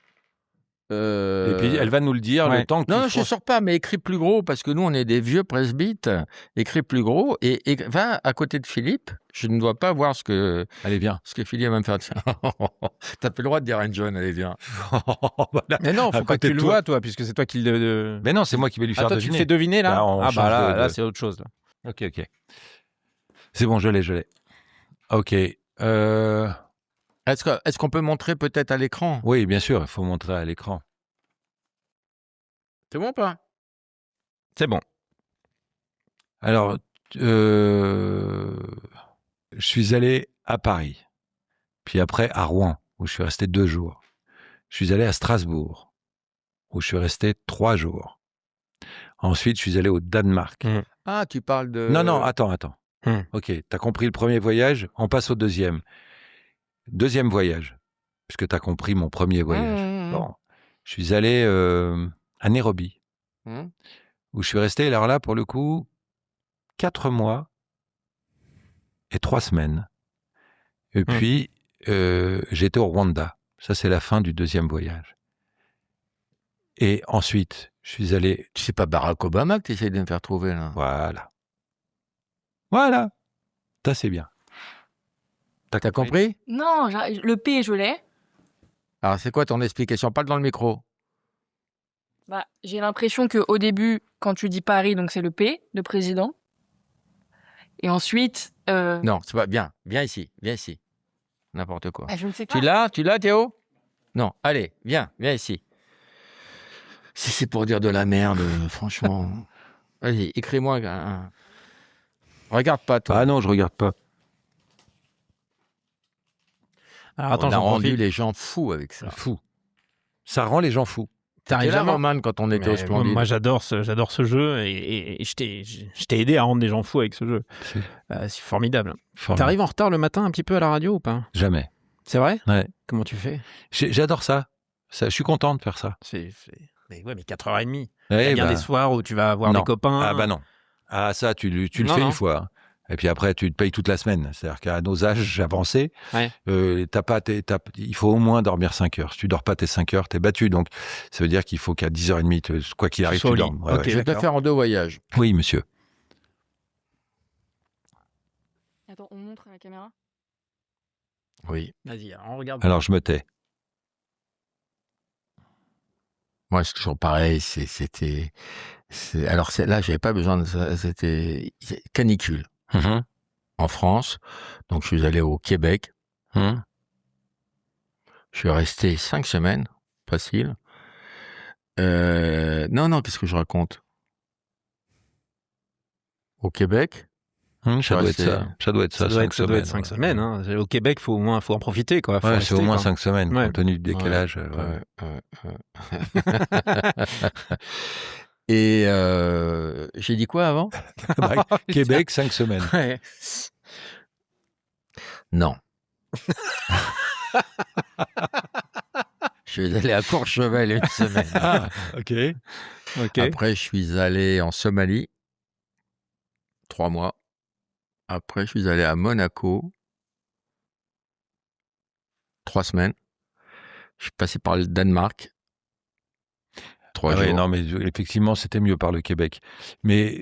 Et puis elle va nous le dire le temps que Non, je ne sors pas, mais écris plus gros, parce que nous, on est des vieux presbytes. Écris plus gros et va à côté de Philippe. Je ne dois pas voir ce que Allez, viens. Philippe va me faire. T'as plus le droit de dire à une jeune, allez, viens. Voilà. Mais non, À faut pas que côté tu de le toi. vois, toi, puisque c'est toi qui le. Mais non, c'est moi qui vais lui faire toi, tu deviner. le fais deviner, là Bah, on Ah, change bah là, de- là c'est autre chose. Là. Ok. C'est bon, je l'ai. Ok. Est-ce qu'on peut montrer peut-être à l'écran? Oui, bien sûr, il faut montrer à l'écran. C'est bon ou pas? C'est bon. Alors, je suis allé à Paris, puis après à Rouen, où je suis resté 2 jours. Je suis allé à Strasbourg, où je suis resté 3 jours. Ensuite, je suis allé au Danemark. Ah, tu parles de... Non, attends. Ok, t'as compris le premier voyage, on passe au deuxième. Deuxième voyage, puisque t'as compris mon premier voyage. Bon, je suis allé à Nairobi, où je suis resté, alors là, pour le coup, 4 mois et 3 semaines. Et puis, j'étais au Rwanda. Ça, c'est la fin du deuxième voyage. Et ensuite, je suis allé... C'est pas Barack Obama que tu essayes de me faire trouver, là. Voilà. Ça, c'est bien. T'as compris? Non, le P, je l'ai. Alors, c'est quoi ton explication? Parle dans le micro. Bah, j'ai l'impression qu'au début, quand tu dis Paris, donc c'est le P de président. Et ensuite... Non, c'est pas bien. Viens ici. N'importe quoi. je ne sais pas. Tu l'as, Théo? Non, allez, viens ici. Si c'est pour dire de la merde, franchement. Vas-y, écris-moi un... Regarde pas, toi. Ah non, je regarde pas. Alors, attends, on a j'en rendu profite. les gens fous avec ça. Fou. Ça rend les gens fous. T'arrives T'arrives là, jamais- Roman, quand on était au Splendide. Moi, j'adore ce jeu et je t'ai aidé à rendre des gens fous avec ce jeu. C'est formidable. T'arrives en retard le matin un petit peu à la radio ou pas? Jamais. C'est vrai? Ouais. Comment tu fais? J'adore ça. Je suis content de faire ça. Mais 4h30. Il y Eh a bien bah, des soirs où tu vas voir non. des copains. Ah bah non. Ah ça, tu le Non, fais non. une fois. Hein. Et puis après, tu te payes toute la semaine. C'est-à-dire qu'à nos âges avancés, Ouais. il faut au moins dormir 5 heures. Si tu dors pas tes 5 heures, t'es battu. Donc, ça veut dire qu'il faut qu'à 10h30, quoi qu'il arrive, sois tu au lit. dormes. Ouais, Ok. ouais. Je vais te le faire en 2 voyages. Oui, monsieur. Attends, on montre à la caméra? Oui. Vas-y, on regarde. Alors, je me tais. Moi, c'est toujours pareil. Alors, là, j'avais pas besoin de ça. C'était canicule en France. Donc, je suis allé au Québec. Je suis resté 5 semaines. Facile. Non, qu'est-ce que je raconte? Au Québec? Ça doit être ça. Ça doit être ça. Ça doit 5 être 5 semaines. Hein. Au Québec, faut en profiter. Quoi. Faut Ouais, rester, c'est au moins quoi. 5 semaines, Ouais. compte tenu du décalage. Et j'ai dit quoi avant? Québec, 5 semaines. Ouais. Non. Je suis allé à Courchevel une semaine. Ah, ok. Après, je suis allé en Somalie, 3 mois. Après, je suis allé à Monaco, 3 semaines. Je suis passé par le Danemark, 3 Ah ouais, jours. non, mais effectivement, c'était mieux par le Québec. Mais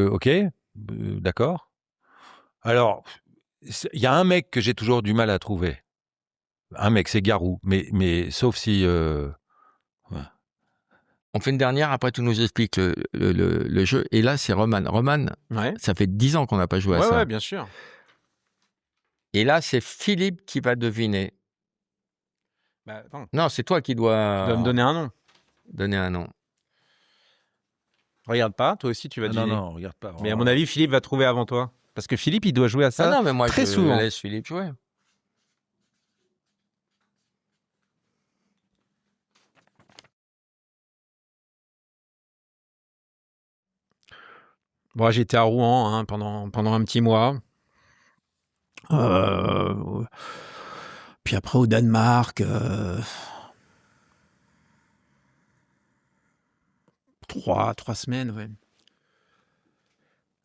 ok, d'accord. Alors, il y a un mec que j'ai toujours du mal à trouver. Un mec, c'est Garou. Mais sauf si... On fait une dernière, après tu nous expliques le jeu. Et là, c'est Roman. Roman, ça fait 10 ans qu'on n'a pas joué à ça. Ouais, bien sûr. Et là, c'est Philippe qui va deviner. Bah, attends. Non, c'est toi qui dois... Tu dois me donner un nom. Donner un nom. Regarde pas, toi aussi tu vas deviner. Non, regarde pas. Mais à mon avis, Philippe va trouver avant toi. Parce que Philippe, il doit jouer à ça Ah non, mais moi, très je souvent. laisse Philippe jouer. Bon, j'étais à Rouen hein, pendant un petit mois. Puis après au Danemark. 3 semaines, ouais.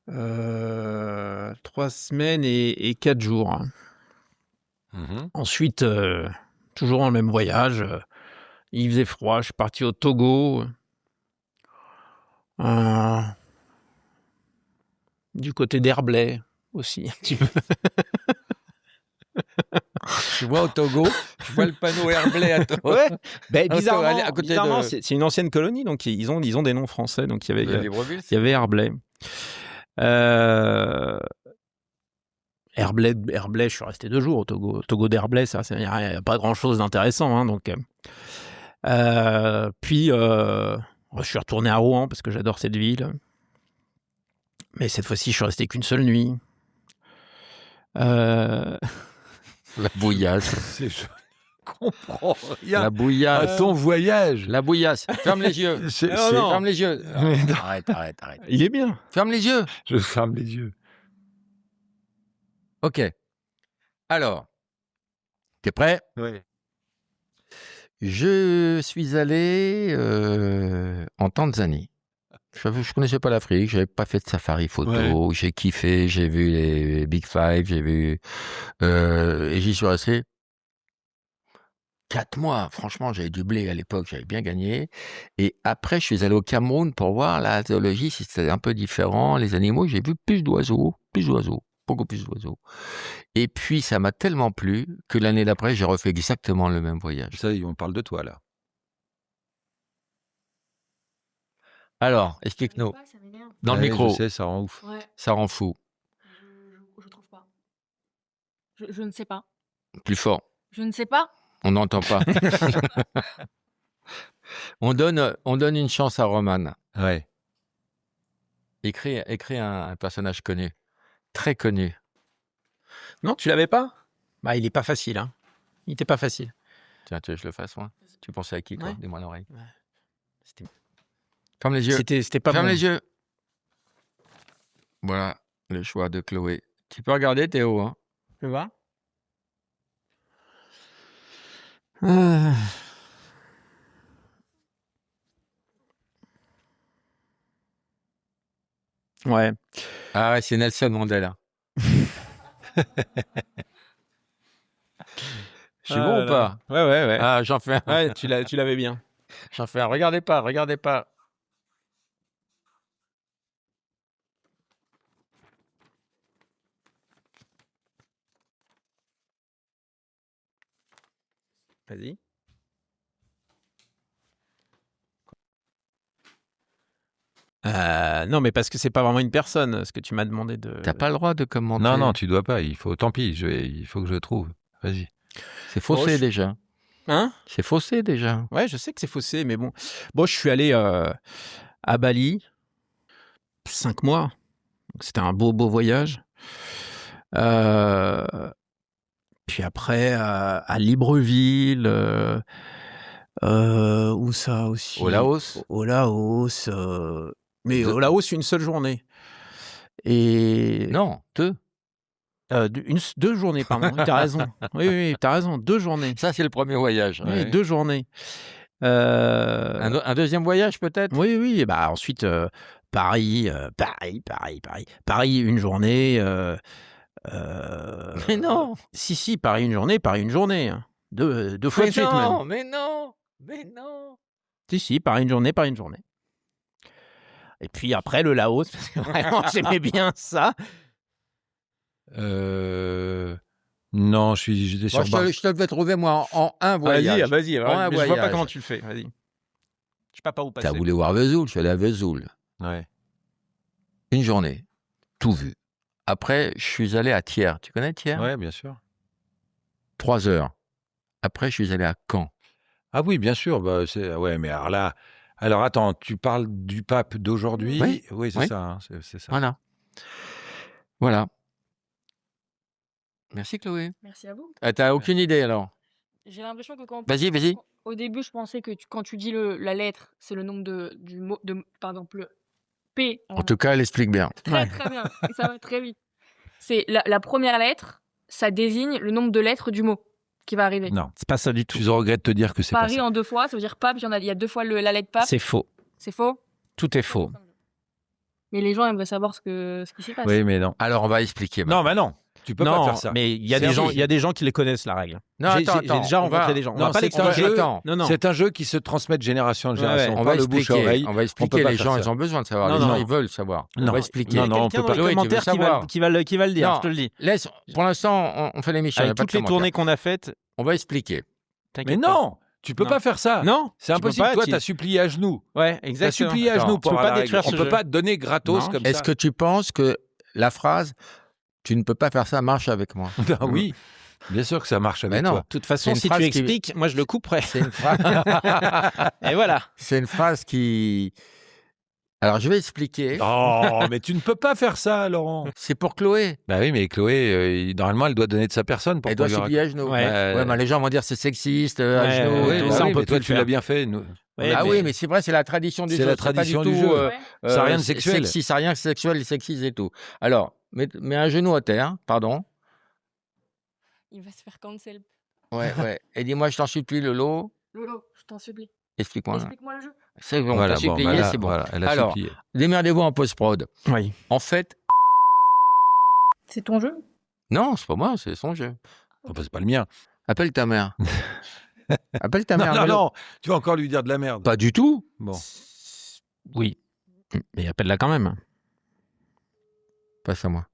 3 semaines et 4 jours. Hein. Ensuite, toujours dans le même voyage, il faisait froid, je suis parti au Togo. Du côté d'Herblay aussi, un petit peu. Tu vois au Togo, je vois le panneau Herblay à toi. Ouais, ben, bizarrement, à côté bizarrement, de... c'est une ancienne colonie, donc ils ont des noms français. Donc il de Libreville, y avait Herblay. Herblay, je suis resté 2 jours au Togo. Au Togo d'Herblay, il n'y a pas grand-chose d'intéressant. Hein, donc, puis, je suis retourné à Rouen parce que j'adore cette ville. Mais cette fois-ci, je suis resté qu'une seule nuit. La bouillasse. Je comprends rien. La bouillasse. À ton voyage. La bouillasse. Ferme les yeux. Ferme les yeux. Arrête. Il est bien. Ferme les yeux. Je ferme les yeux. Ok. Alors, t'es prêt? Oui. Je suis allé en Tanzanie. Je connaissais pas l'Afrique, j'avais pas fait de safari photo, j'ai kiffé, j'ai vu les Big Five, j'ai vu et j'y suis resté 4 mois. Franchement, j'avais du blé à l'époque, j'avais bien gagné. Et après, je suis allé au Cameroun pour voir la zoologie, si c'était un peu différent. Les animaux, j'ai vu plus d'oiseaux, beaucoup plus d'oiseaux. Et puis, ça m'a tellement plu que l'année d'après, j'ai refait exactement le même voyage. Ça, on parle de toi, là. Alors, explique-nous. Dans le Ouais, micro. Je sais, ça rend ouf. Ouais, Ça rend fou. je trouve pas. Je ne sais pas. Plus fort. Je ne sais pas. On n'entend pas. on donne une chance à Roman. Ouais. Écris un personnage connu. Très connu. Non, tu l'avais pas? Bah, il est pas facile. Hein. Il était pas facile. Tiens, tu veux que je le fasse, moi? Tu pensais à qui, toi? Ouais. Dis-moi l'oreille. Ouais. C'était... Ferme les yeux. C'était pas Ferme bon. les yeux. Voilà le choix de Chloé. Tu peux regarder, Théo. Hein. Tu vois? Ouais. Ah ouais, c'est Nelson Mandela. Je suis bon ou pas? Ouais. Ah, j'en fais un. Ouais, tu l'avais bien. J'en fais un. Regardez pas. Vas-y. Non, mais parce que c'est pas vraiment une personne, ce que tu m'as demandé de... T'as pas le droit de commenter. Non, tu dois pas. Il faut. Tant pis. Il faut que je trouve. Vas-y. C'est faussé déjà. Hein? C'est faussé déjà. Ouais, je sais que c'est faussé, mais bon. Bon, je suis allé à Bali, 5 mois. Donc, c'était un beau voyage. Puis après, à Libreville, où ça aussi? Au Laos. Au Laos. Mais Deux- au Laos, une seule journée. Et... Non, 2. 2 journées, pardon. Oui, t'as raison. Oui, t'as raison. 2 journées. Ça, c'est le premier voyage. Oui, 2 journées. Un deuxième voyage, peut-être? Oui. Et bah, ensuite, Paris, une journée. Mais non. Si, Paris, une journée. Hein. Deux fois de suite, même. Mais non. Si, Paris, une journée. Et puis après, le Laos, parce que vraiment, j'aimais bien ça. Non, j'étais sur Moi, je te le fais trouver, moi, en un voyage. Vas-y. En un Mais je vois pas voyage. comment tu le fais. Vas-y. Je sais pas par où passer. T'as voulu voir Vesoul, je suis allé à Vesoul. Ouais. Une journée, tout vu. Après, je suis allé à Thiers. Tu connais Thiers? Ouais, bien sûr. 3 heures. Après, je suis allé à Caen. Ah oui, bien sûr. Bah, ouais, mais alors là. Alors attends, tu parles du pape d'aujourd'hui? Oui, c'est oui. ça. Hein, c'est ça. Voilà. Merci Chloé. Merci à vous. T'as aucune idée alors? J'ai l'impression que quand Vas-y. au début, je pensais que quand tu dis la lettre, c'est le nombre du mot, par exemple, le P. En tout cas, elle explique bien. Très bien, et ça va très vite. C'est la première lettre, ça désigne le nombre de lettres du mot qui va arriver. Non, C'est pas ça du tout. je regrette de te dire que c'est pas Paris ça. en 2 fois, ça veut dire pape, il y a 2 fois la lettre pape. C'est faux. C'est faux. Tout est faux. Mais les gens aimeraient savoir ce qui s'y passe. Oui, mais non. Alors, on va expliquer. Non, bah non. Tu peux pas Non, faire ça. mais il y a C'est des gens qui les connaissent, la règle. Non, J'ai attends. déjà on va- rencontré des gens. On Non, va pas c'est un l'expliquer. jeu. Non. C'est un jeu qui se transmet de génération en génération. Ouais, On On va parle le bouche à oreille. expliquer. On va peut expliquer. pas Les faire gens, ça. ils ont besoin de savoir. Non, Les gens, non. ils veulent savoir. On Non. va expliquer. Non, on Quelqu'un peut dans pas. les Chloé, tu veux commentaires savoir. qui va le dire, Non. je te le dis. Laisse. Pour l'instant, on fait l'émission. il y a Avec pas de toutes les commentaires. tournées qu'on a faites, On va expliquer. Mais t'inquiète pas. non, tu peux Non. pas faire ça. Non, C'est tu peux impossible. pas, Toi, tu- t'as supplié à genoux. Ouais, T'as exactement. supplié à Attends, genoux tu pour peux avoir pas la détruire règle. ce On peut jeu. pas te donner gratos Non. comme ça. Est-ce que tu penses que la phrase « tu ne peux pas faire ça » marche avec moi? Ah oui, bien sûr que ça marche avec Mais non. toi. De toute façon, C'est une si phrase tu qui- expliques, moi je le couperai. C'est une phrase. Et voilà. C'est une phrase qui. Alors, je vais expliquer. Oh, mais tu ne peux pas faire ça, Laurent. C'est pour Chloé. Bah oui, mais Chloé, normalement, elle doit donner de sa personne pour Elle doit qu'on lui supplier à genoux. Ouais. Ouais, mais les gens vont dire c'est sexiste, à Ouais, genoux. ouais, et tout. ça, on oui, peut mais toi, plus tu le l'as faire. bien fait. nous. Ouais, Ah mais- oui, mais c'est vrai, c'est la tradition du C'est jeu. la pas tradition du du tout, jeu. C'est rien de sexuel. Sexy, c'est rien de sexuel et sexiste et tout. Alors, mets un genou à terre, pardon. Il va se faire cancel. Ouais. Et dis-moi, je t'en supplie, Lolo. Lolo, je t'en supplie. Explique-moi. Explique-moi le jeu. C'est bon, Voilà, t'as supplié, bah là, c'est bon. voilà, elle a Alors, supplié. démerdez-vous en post-prod. Oui. En fait, C'est ton jeu? non, c'est pas moi, c'est son jeu. Oh, bah, c'est pas le mien. Appelle ta mère. Appelle ta Non, mère. non, Lolo. non, tu vas encore lui dire de la merde. Pas du tout. Bon. Oui. Mais appelle-la quand même. Passe à moi.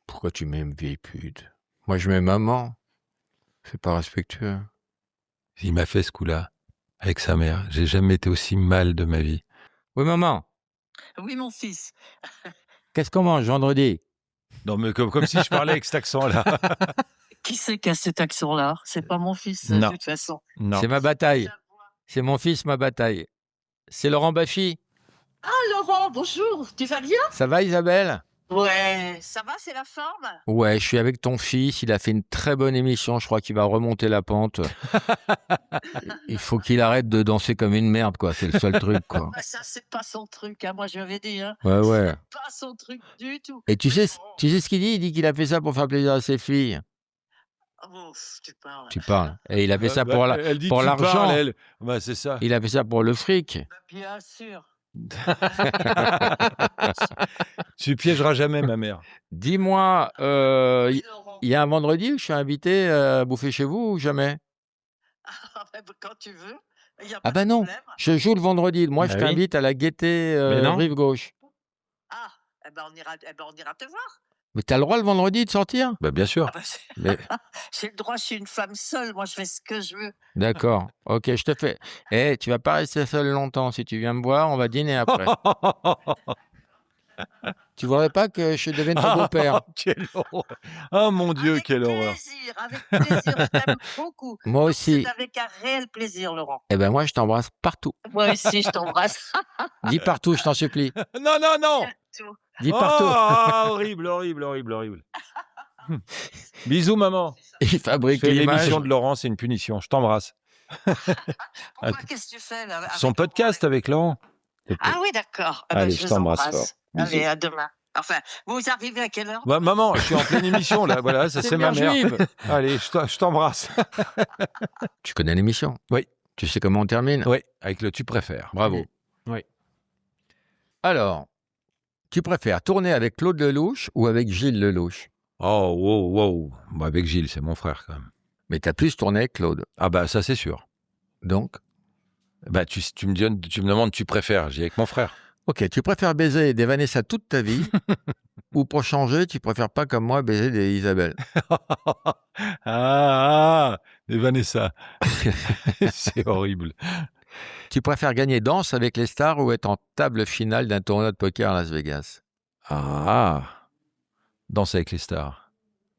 Pourquoi tu m'aimes, vieille pute? Moi, je mets maman. C'est pas respectueux. Il m'a fait ce coup-là avec sa mère. J'ai jamais été aussi mal de ma vie. Oui, maman. Oui, mon fils. Qu'est-ce qu'on mange vendredi? Non, mais comme si je parlais avec cet accent-là. Qui c'est qui a cet accent-là? C'est pas mon fils, Non. de toute façon. Non. C'est ma bataille. C'est mon fils, ma bataille. C'est Laurent Baffy. Ah, Laurent, bonjour. Tu vas bien? Ça va, Isabelle? Ouais. Ça va, c'est la forme? Ouais, je suis avec ton fils. Il a fait une très bonne émission. Je crois qu'il va remonter la pente. Il faut qu'il arrête de danser comme une merde, quoi. C'est le seul truc, quoi. Ah, ça, c'est pas son truc, hein. Moi, je l'avais dit. Hein. Ouais. C'est pas son truc du tout. Et tu sais ce qu'il dit? Il dit qu'il a fait ça pour faire plaisir à ses filles. Oh, tu parles. Tu parles. Et il a fait ça pour Elle dit pour tu l'argent. parles, elle. Bah, c'est ça. Il a fait ça pour le fric. Bien sûr. Tu piégeras jamais ma mère. Dis-moi, il Laurent. y a un vendredi où je suis invité à bouffer chez vous ou jamais? Ah, ben, quand tu veux. Y a Ah pas bah de non, problème. je joue le vendredi. Moi, je Bah oui. t'invite à la Gaîté Mais non. Rive Gauche. Ah, on ira te voir. Mais t'as le droit le vendredi de sortir? Bah, bien sûr. Ah, ben, Mais j'ai le droit, je suis une femme seule. Moi, je fais ce que je veux. d'accord. Ok, je te fais. Eh, tu vas pas rester seul longtemps. Si tu viens me voir, on va dîner après. Tu voudrais pas que je devienne ton beau-père? Quelle horreur. Oh mon Dieu, Avec quelle horreur. plaisir, avec plaisir. Je t'aime beaucoup. Moi aussi. C'est avec un réel plaisir, Laurent. Eh ben moi, je t'embrasse partout. Moi aussi, je t'embrasse. Dis partout, je t'en supplie. Non, non, non. Tout. Dis partout. Oh, horrible, horrible, horrible, horrible. Bisous, maman. Il Je fabrique fais l'image. l'émission de Laurent, c'est une punition. Je t'embrasse. Pourquoi? Qu'est-ce que tu fais là avec Son Laurent? podcast avec Laurent. Ah oui, d'accord. Ah ben, Allez, je je vous t'embrasse embrasse. fort. Allez, à demain. Enfin, vous arrivez à quelle heure? Bah, maman, je suis en pleine émission là. Voilà, ça c'est ma bien mère. juive. Allez, je t'embrasse. Tu connais l'émission? Oui. Tu sais comment on termine? Oui, avec le tu préfères. Bravo. Oui. Alors, tu préfères tourner avec Claude Lelouch ou avec Gilles Lelouch? Oh, wow, wow. Bah, avec Gilles, c'est mon frère quand même. Mais t'as plus tourné avec Claude. Ah bah ça c'est sûr. Donc, Bah tu me demandes tu préfères, j'ai avec mon frère. ok, tu préfères baiser des Vanessa toute ta vie ou pour changer, tu préfères pas comme moi baiser des Isabelle? Des Vanessa. C'est horrible. Tu préfères gagner Danse avec les stars ou être en table finale d'un tournoi de poker à Las Vegas? Danse avec les stars.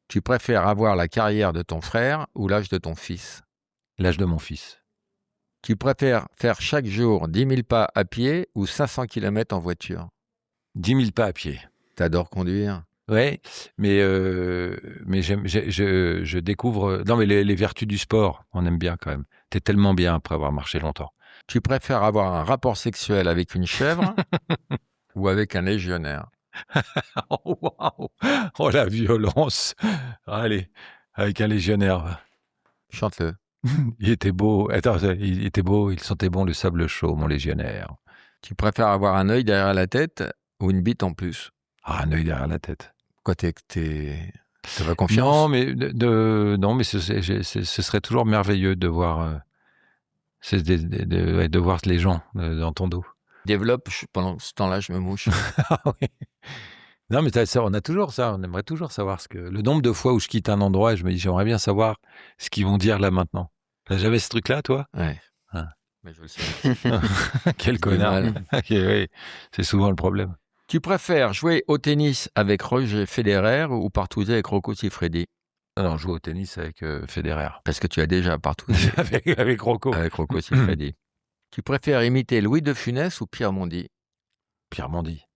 Tu préfères avoir la carrière de ton frère ou l'âge de ton fils? L'âge de mon fils. Tu préfères faire chaque jour 10 000 pas à pied ou 500 km en voiture? 10 000 pas à pied. T'adores conduire? Ouais, mais je découvre... Non, mais les vertus du sport, on aime bien quand même. T'es tellement bien après avoir marché longtemps. Tu préfères avoir un rapport sexuel avec une chèvre ou avec un légionnaire? Oh, waouh! Oh, la violence! Allez, avec un légionnaire. Chante-le. Il était beau. Attends, il était beau, il sentait bon le sable chaud, mon légionnaire. Tu préfères avoir un œil derrière la tête ou une bite en plus? Ah, un œil derrière la tête. Quoi, t'as pas confiance? Non, mais, non, mais ce serait toujours merveilleux de voir, de voir les gens dans ton dos. Développe, pendant ce temps-là, je me mouche. Ah oui. Non, mais on a toujours ça, on aimerait toujours savoir le nombre de fois où je quitte un endroit et je me dis, j'aimerais bien savoir ce qu'ils vont dire là maintenant. T'as jamais ce truc-là, toi? Ouais. Ah. Mais je le sais. Quel connard. Okay, oui. C'est souvent le problème. Tu préfères jouer au tennis avec Roger Federer ou partouzer avec Rocco Siffredi? Non, jouer au tennis avec Federer. Parce que tu as déjà partouzé avec Rocco. Avec Rocco Siffredi. Tu préfères imiter Louis de Funès ou Pierre Mondy? Pierre Mondy.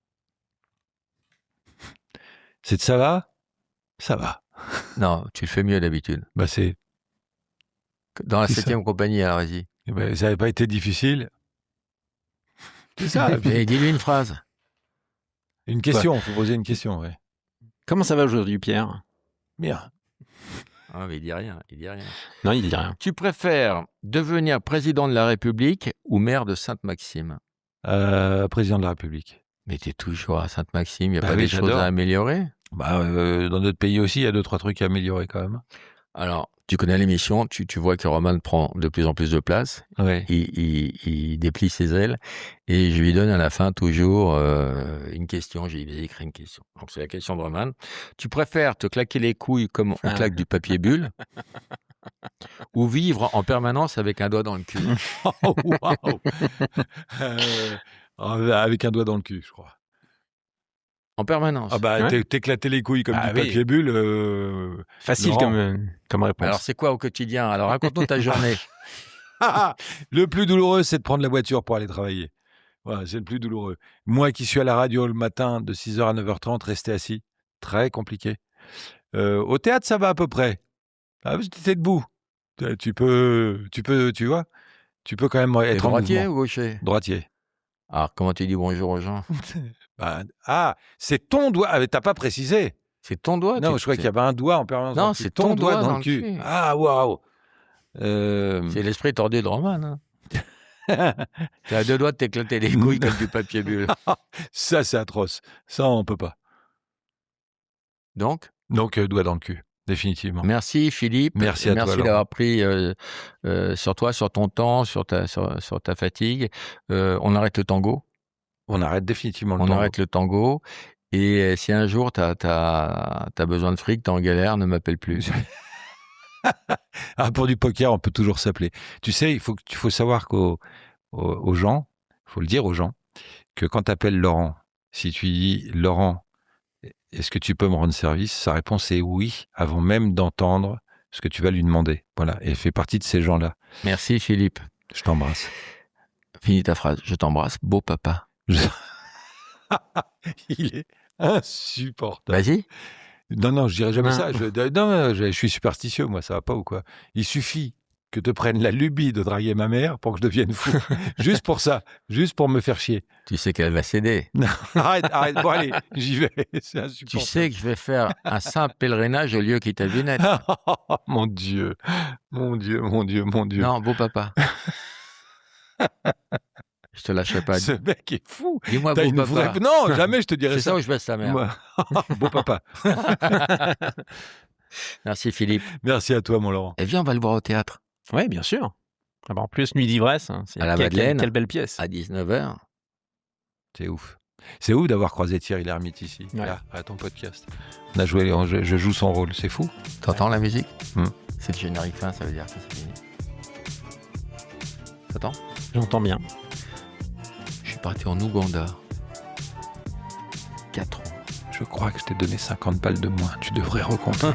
Ça va? Ça va. Non, tu le fais mieux d'habitude. Bah c'est... Dans la 7e compagnie, alors vas-y. Ça n'avait pas été difficile. C'est ça. Et dis-lui une phrase. Une question, il faut poser une question, ouais. Comment ça va aujourd'hui, Pierre? Bien. Ah, mais il dit rien. Non, il dit rien. Tu préfères devenir président de la République ou maire de Sainte-Maxime? Président de la République. Mais t'es toujours à Sainte-Maxime, il n'y a Bah pas oui, des choses j'adore. à améliorer? Dans notre pays aussi, il y a 2-3 trucs à améliorer quand même. Alors, tu connais l'émission, tu vois que Roman prend de plus en plus de place. Ouais. Il déplie ses ailes et je lui donne à la fin toujours une question. J'ai écrit une question. Donc, c'est la question de Roman. Tu préfères te claquer les couilles comme on claque du papier bulle ou vivre en permanence avec un doigt dans le cul? Oh, waouh. Avec un doigt dans le cul, je crois. En permanence. Ah bah, Ouais. t'éclater les couilles comme Ah du oui. papier bulle. Facile comme réponse. Alors, c'est quoi au quotidien? Alors, raconte-nous ta journée. Le plus douloureux, c'est de prendre la voiture pour aller travailler. Voilà, c'est le plus douloureux. Moi qui suis à la radio le matin de 6h à 9h30, rester assis, très compliqué. Au théâtre, ça va à peu près. Ah, parce que t'es debout. Tu vois, tu peux quand même T'es être en droitier mouvement. ou gaucher? Droitier. Alors, comment tu dis bonjour aux gens? C'est ton doigt. Ah, mais t'as pas précisé. C'est ton doigt? Non, je croyais qu'il y avait un doigt en permanence. Non, dans le cul. c'est ton doigt dans le cul. Ah, waouh. C'est l'esprit tordu de Roman. Hein. T'as 2 doigts de t'éclater les couilles comme du papier bulle. Ça, c'est atroce. Ça, on peut pas. Donc, doigt dans le cul, définitivement. merci Philippe. Merci à toi, Merci Laurent. d'avoir pris sur toi, sur ton temps, sur ta fatigue. On arrête le tango. On arrête définitivement le On tango. arrête le tango. Et si un jour t'as besoin de fric, t'es en galère, ne m'appelle plus. Pour du poker, on peut toujours s'appeler. Tu sais, il faut savoir aux gens, il faut le dire aux gens, que quand tu appelles Laurent, si tu dis « Laurent, est-ce que tu peux me rendre service ?» Sa réponse est « oui », avant même d'entendre ce que tu vas lui demander. Voilà, et elle fait partie de ces gens-là. Merci Philippe. Je t'embrasse. Finis ta phrase. Je t'embrasse, beau papa. Il est insupportable. Vas-y. Non, je dirais jamais Non. ça. Je suis superstitieux, moi, ça va pas ou quoi? Il suffit que te prenne la lubie de draguer ma mère pour que je devienne fou. Juste pour ça, juste pour me faire chier. Tu sais qu'elle va céder. Non, arrête. Bon, allez, j'y vais. C'est Tu insupportable. sais que je vais faire un simple pèlerinage au lieu qui t'a vu naître. Mon Dieu. Non, beau papa. Je te lâcherai pas. Ce mec est fou. Dis-moi T'as beau une papa. vraie... Non, jamais je te dirais C'est ça. ça où je baisse ta mère. Moi- Beau papa. Merci Philippe. Merci à toi, mon Laurent. Et viens, on va le voir au théâtre. Oui, bien sûr. Ah bah, en plus, Nuit d'ivresse, hein, c'est À la quelle Madeleine. belle pièce. À 19h. C'est ouf. C'est ouf d'avoir croisé Thierry Lhermitte ici, Ouais. là, à ton podcast. On a joué, je joue son rôle, c'est fou. T'entends la musique? Hmm. C'est le générique fin, ça veut dire que c'est fini. T'entends? J'entends bien. Je suis parti en Ouganda. 4 ans. Je crois que je t'ai donné 50 balles de moins. Tu devrais recompter.